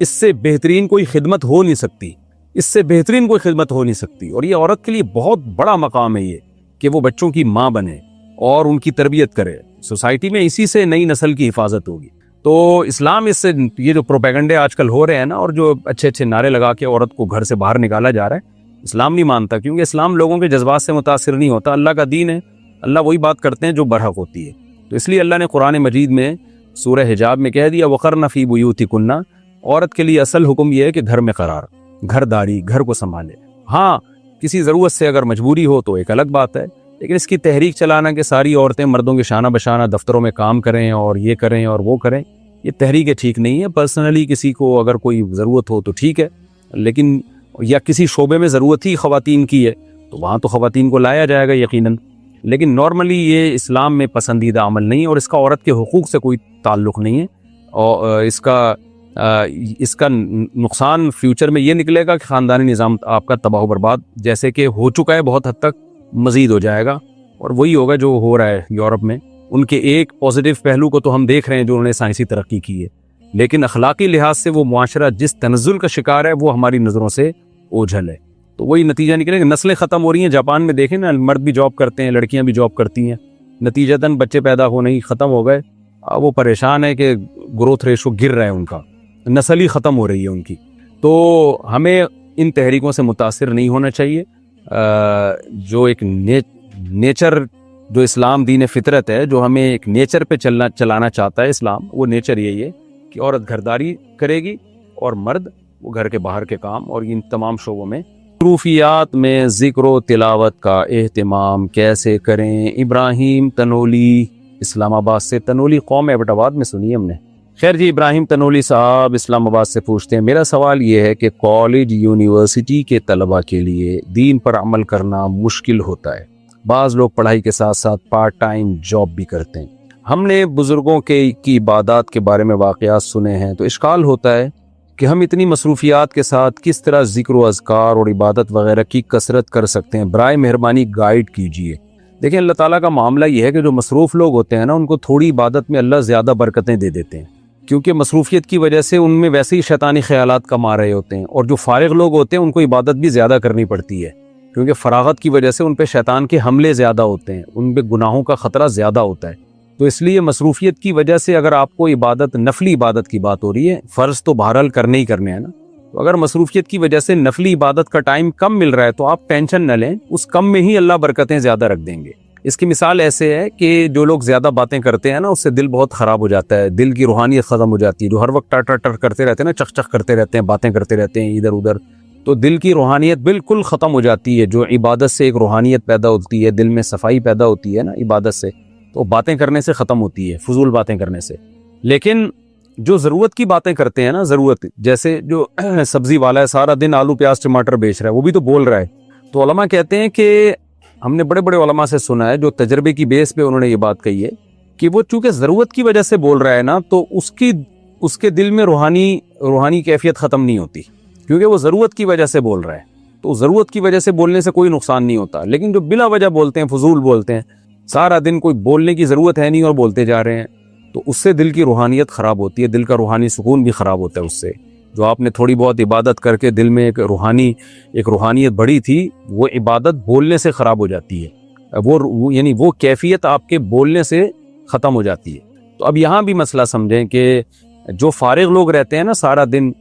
Speaker 1: اس سے بہترین کوئی خدمت ہو نہیں سکتی, اس سے بہترین کوئی خدمت ہو نہیں سکتی. اور یہ عورت کے لیے بہت بڑا مقام ہے یہ کہ وہ بچوں کی ماں بنے اور ان کی تربیت کرے. سوسائٹی میں اسی سے نئی نسل کی حفاظت ہوگی. تو اسلام اس سے, یہ جو پروپیگنڈے آج کل ہو رہے ہیں نا, اور جو اچھے اچھے نعرے لگا کے عورت کو گھر سے باہر نکالا جا رہا ہے, اسلام نہیں مانتا, کیونکہ اسلام لوگوں کے جذبات سے متاثر نہیں ہوتا. اللہ کا دین ہے, اللہ وہی بات کرتے ہیں جو برحق ہوتی ہے. تو اس لیے اللہ نے قرآن مجید میں سورہ حجاب میں کہہ دیا وقرن فی بیوتکن, عورت کے لیے اصل حکم یہ ہے کہ گھر میں قرار, گھر داری, گھر کو سنبھالے. ہاں کسی ضرورت سے اگر مجبوری ہو تو ایک الگ بات ہے, لیکن اس کی تحریک چلانا کہ ساری عورتیں مردوں کے شانہ بشانہ دفتروں میں کام کریں اور یہ کریں اور وہ کریں, یہ تحریک ٹھیک نہیں ہے. پرسنلی کسی کو اگر کوئی ضرورت ہو تو ٹھیک ہے, لیکن یا کسی شعبے میں ضرورت ہی خواتین کی ہے تو وہاں تو خواتین کو لایا جائے گا یقیناً, لیکن نارملی یہ اسلام میں پسندیدہ عمل نہیں ہے, اور اس کا عورت کے حقوق سے کوئی تعلق نہیں ہے. اور اس کا نقصان فیوچر میں یہ نکلے گا کہ خاندانی نظام آپ کا تباہ و برباد جیسے کہ ہو چکا ہے بہت حد تک مزید ہو جائے گا. اور وہی ہوگا جو ہو رہا ہے یورپ میں. ان کے ایک پازیٹیو پہلو کو تو ہم دیکھ رہے ہیں جو انہوں نے سائنسی ترقی کی ہے, لیکن اخلاقی لحاظ سے وہ معاشرہ جس تنزل کا شکار ہے وہ ہماری نظروں سے اوجھل ہے. تو وہی نتیجہ نکلے کہ نسلیں ختم ہو رہی ہیں. جاپان میں دیکھیں نا, مرد بھی جاب کرتے ہیں, لڑکیاں بھی جاب کرتی ہیں, نتیجتاً بچے پیدا ہونے ہی ختم ہو گئے. وہ پریشان ہے کہ گروتھ ریشو گر رہا ہے, ان کا نسل ہی ختم ہو رہی ہے ان کی. تو ہمیں ان تحریکوں سے متاثر نہیں ہونا چاہیے. جو ایک نیچر, جو اسلام دین فطرت ہے, جو ہمیں ایک نیچر پہ چلانا چاہتا ہے اسلام, وہ نیچر یہی ہے کہ عورت گھرداری کرے گی اور مرد وہ گھر کے باہر کے کام. اور ان تمام شعبوں میں مصروفیات میں ذکر و تلاوت کا اہتمام کیسے کریں. ابراہیم تنولی اسلام آباد سے. تنولی قوم ایبٹ آباد میں سنی ہم نے. خیر جی, ابراہیم تنولی صاحب اسلام آباد سے پوچھتے ہیں, میرا سوال یہ ہے کہ کالج یونیورسٹی کے طلباء کے لیے دین پر عمل کرنا مشکل ہوتا ہے. بعض لوگ پڑھائی کے ساتھ ساتھ پارٹ ٹائم جاب بھی کرتے ہیں. ہم نے بزرگوں کی عبادات کے بارے میں واقعات سنے ہیں, تو اشکال ہوتا ہے کہ ہم اتنی مصروفیات کے ساتھ کس طرح ذکر و اذکار اور عبادت وغیرہ کی کثرت کر سکتے ہیں. برائے مہربانی گائیڈ کیجیے. دیکھیں, اللہ تعالیٰ کا معاملہ یہ ہے کہ جو مصروف لوگ ہوتے ہیں نا, ان کو تھوڑی عبادت میں اللہ زیادہ برکتیں دے دیتے ہیں, کیونکہ مصروفیت کی وجہ سے ان میں ویسے ہی شیطانی خیالات کم آ رہے ہوتے ہیں. اور جو فارغ لوگ ہوتے ہیں ان کو عبادت بھی زیادہ کرنی پڑتی ہے, کیونکہ فراغت کی وجہ سے ان پہ شیطان کے حملے زیادہ ہوتے ہیں, ان پہ گناہوں کا خطرہ زیادہ ہوتا ہے. تو اس لیے مصروفیت کی وجہ سے اگر آپ کو عبادت, نفلی عبادت کی بات ہو رہی ہے, فرض تو بہرحال کرنے ہی کرنے ہیں نا, تو اگر مصروفیت کی وجہ سے نفلی عبادت کا ٹائم کم مل رہا ہے تو آپ ٹینشن نہ لیں, اس کم میں ہی اللہ برکتیں زیادہ رکھ دیں گے. اس کی مثال ایسے ہے کہ جو لوگ زیادہ باتیں کرتے ہیں نا, اس سے دل بہت خراب ہو جاتا ہے, دل کی روحانیت ختم ہو جاتی ہے. جو ہر وقت ٹر ٹر کرتے رہتے ہیں نا, چخ چخ کرتے رہتے ہیں, باتیں کرتے رہتے ہیں ادھر ادھر, تو دل کی روحانیت بالکل ختم ہو جاتی ہے. جو عبادت سے ایک روحانیت پیدا ہوتی ہے, دل میں صفائی پیدا ہوتی ہے نا عبادت سے, تو باتیں کرنے سے ختم ہوتی ہے, فضول باتیں کرنے سے. لیکن جو ضرورت کی باتیں کرتے ہیں نا, ضرورت, جیسے جو سبزی والا ہے سارا دن آلو پیاز ٹماٹر بیچ رہا ہے, وہ بھی تو بول رہا ہے. تو علماء کہتے ہیں کہ ہم نے بڑے بڑے علماء سے سنا ہے جو تجربے کی بیس پہ انہوں نے یہ بات کہی ہے کہ وہ چونکہ ضرورت کی وجہ سے بول رہا ہے نا, تو اس کے دل میں روحانی کیفیت ختم نہیں ہوتی, کیونکہ وہ ضرورت کی وجہ سے بول رہا ہے. تو ضرورت کی وجہ سے بولنے سے کوئی نقصان نہیں ہوتا. لیکن جو بلا وجہ بولتے ہیں, فضول بولتے ہیں, سارا دن کوئی بولنے کی ضرورت ہے نہیں اور بولتے جا رہے ہیں, تو اس سے دل کی روحانیت خراب ہوتی ہے, دل کا روحانی سکون بھی خراب ہوتا ہے اس سے. جو آپ نے تھوڑی بہت عبادت کر کے دل میں ایک روحانیت بڑی تھی, وہ عبادت بولنے سے خراب ہو جاتی ہے. یعنی وہ کیفیت آپ کے بولنے سے ختم ہو جاتی ہے. تو اب یہاں بھی مسئلہ سمجھیں کہ جو فارغ لوگ رہتے ہیں نا سارا دن,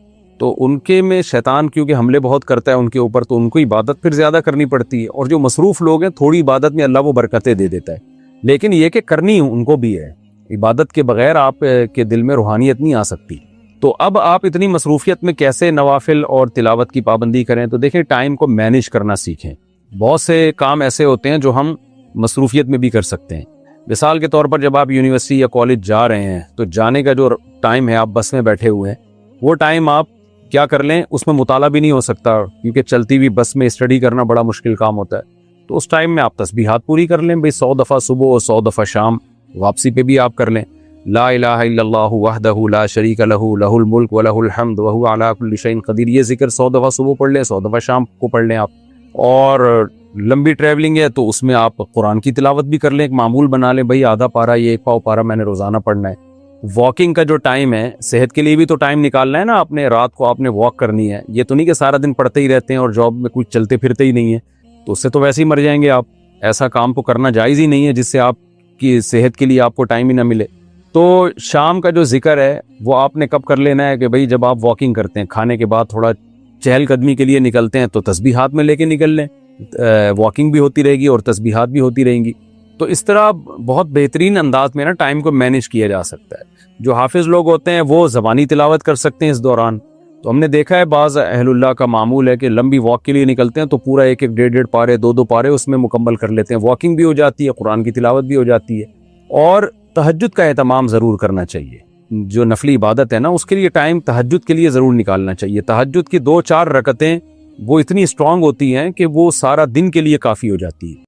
Speaker 1: تو ان کے میں شیطان کیونکہ حملے بہت کرتا ہے ان کے اوپر، تو ان کو عبادت پھر زیادہ کرنی پڑتی ہے، اور جو مصروف لوگ ہیں تھوڑی عبادت میں اللہ وہ برکتیں دے دیتا ہے، لیکن یہ کہ کرنی ان کو بھی ہے، عبادت کے بغیر آپ کے دل میں روحانیت نہیں آ سکتی۔ تو اب آپ اتنی مصروفیت میں کیسے نوافل اور تلاوت کی پابندی کریں؟ تو دیکھیں ٹائم کو مینیج کرنا سیکھیں۔ بہت سے کام ایسے ہوتے ہیں جو ہم مصروفیت میں بھی کر سکتے ہیں۔ مثال کے طور پر جب آپ یونیورسٹی یا کالج جا رہے ہیں تو جانے کا جو ٹائم ہے، آپ بس میں بیٹھے ہوئے ہیں، وہ ٹائم آپ کیا کر لیں، اس میں مطالعہ بھی نہیں ہو سکتا کیونکہ چلتی ہوئی بس میں اسٹڈی کرنا بڑا مشکل کام ہوتا ہے، تو اس ٹائم میں آپ تسبیحات پوری کر لیں، بھئی 100 دفعہ صبح اور 100 دفعہ شام، واپسی پہ بھی آپ کر لیں، لا الہ الا اللہ وحدہ لا شریک لہ لہ الملک ولہ الحمد وہو علی کل شیء قدیر، یہ ذکر 100 دفعہ صبح پڑھ لیں، 100 دفعہ شام کو پڑھ لیں آپ۔ اور لمبی ٹریولنگ ہے تو اس میں آپ قرآن کی تلاوت بھی کر لیں، ایک معمول بنا لیں، بھئی آدھا پارہ یہ 1 پاؤ پارہ میں نے روزانہ پڑھنا ہے۔ واکنگ کا جو ٹائم ہے، صحت کے لیے بھی تو ٹائم نکالنا ہے نا، آپ نے رات کو آپ نے واک کرنی ہے، یہ تو نہیں کہ سارا دن پڑھتے ہی رہتے ہیں اور جاب میں کچھ چلتے پھرتے ہی نہیں ہیں، تو اس سے تو ویسے ہی مر جائیں گے آپ۔ ایسا کام تو کرنا جائز ہی نہیں ہے جس سے آپ کی صحت کے لیے آپ کو ٹائم ہی نہ ملے۔ تو شام کا جو ذکر ہے وہ آپ نے کب کر لینا ہے کہ بھئی جب آپ واکنگ کرتے ہیں، کھانے کے بعد تھوڑا چہل قدمی کے لیے نکلتے ہیں تو تسبیحات میں لے کے نکل لیں، واکنگ بھی ہوتی رہے گی اور تسبیحات بھی ہوتی رہیں گی۔ تو اس طرح بہت بہترین انداز میں نا ٹائم کو مینیج کیا جا سکتا ہے۔ جو حافظ لوگ ہوتے ہیں وہ زبانی تلاوت کر سکتے ہیں اس دوران، تو ہم نے دیکھا ہے بعض اہل اللہ کا معمول ہے کہ لمبی واک کے لیے نکلتے ہیں تو پورا 1-1 1.5 پارے 2-2 پارے اس میں مکمل کر لیتے ہیں، واکنگ بھی ہو جاتی ہے، قرآن کی تلاوت بھی ہو جاتی ہے۔ اور تہجد کا اہتمام ضرور کرنا چاہیے، جو نفلی عبادت ہے نا اس کے لیے ٹائم تہجد کے لیے ضرور نکالنا چاہیے۔ تہجد کی 2-4 رکعتیں وہ اتنی اسٹرانگ ہوتی ہیں کہ وہ سارا دن کے لیے کافی ہو جاتی ہے۔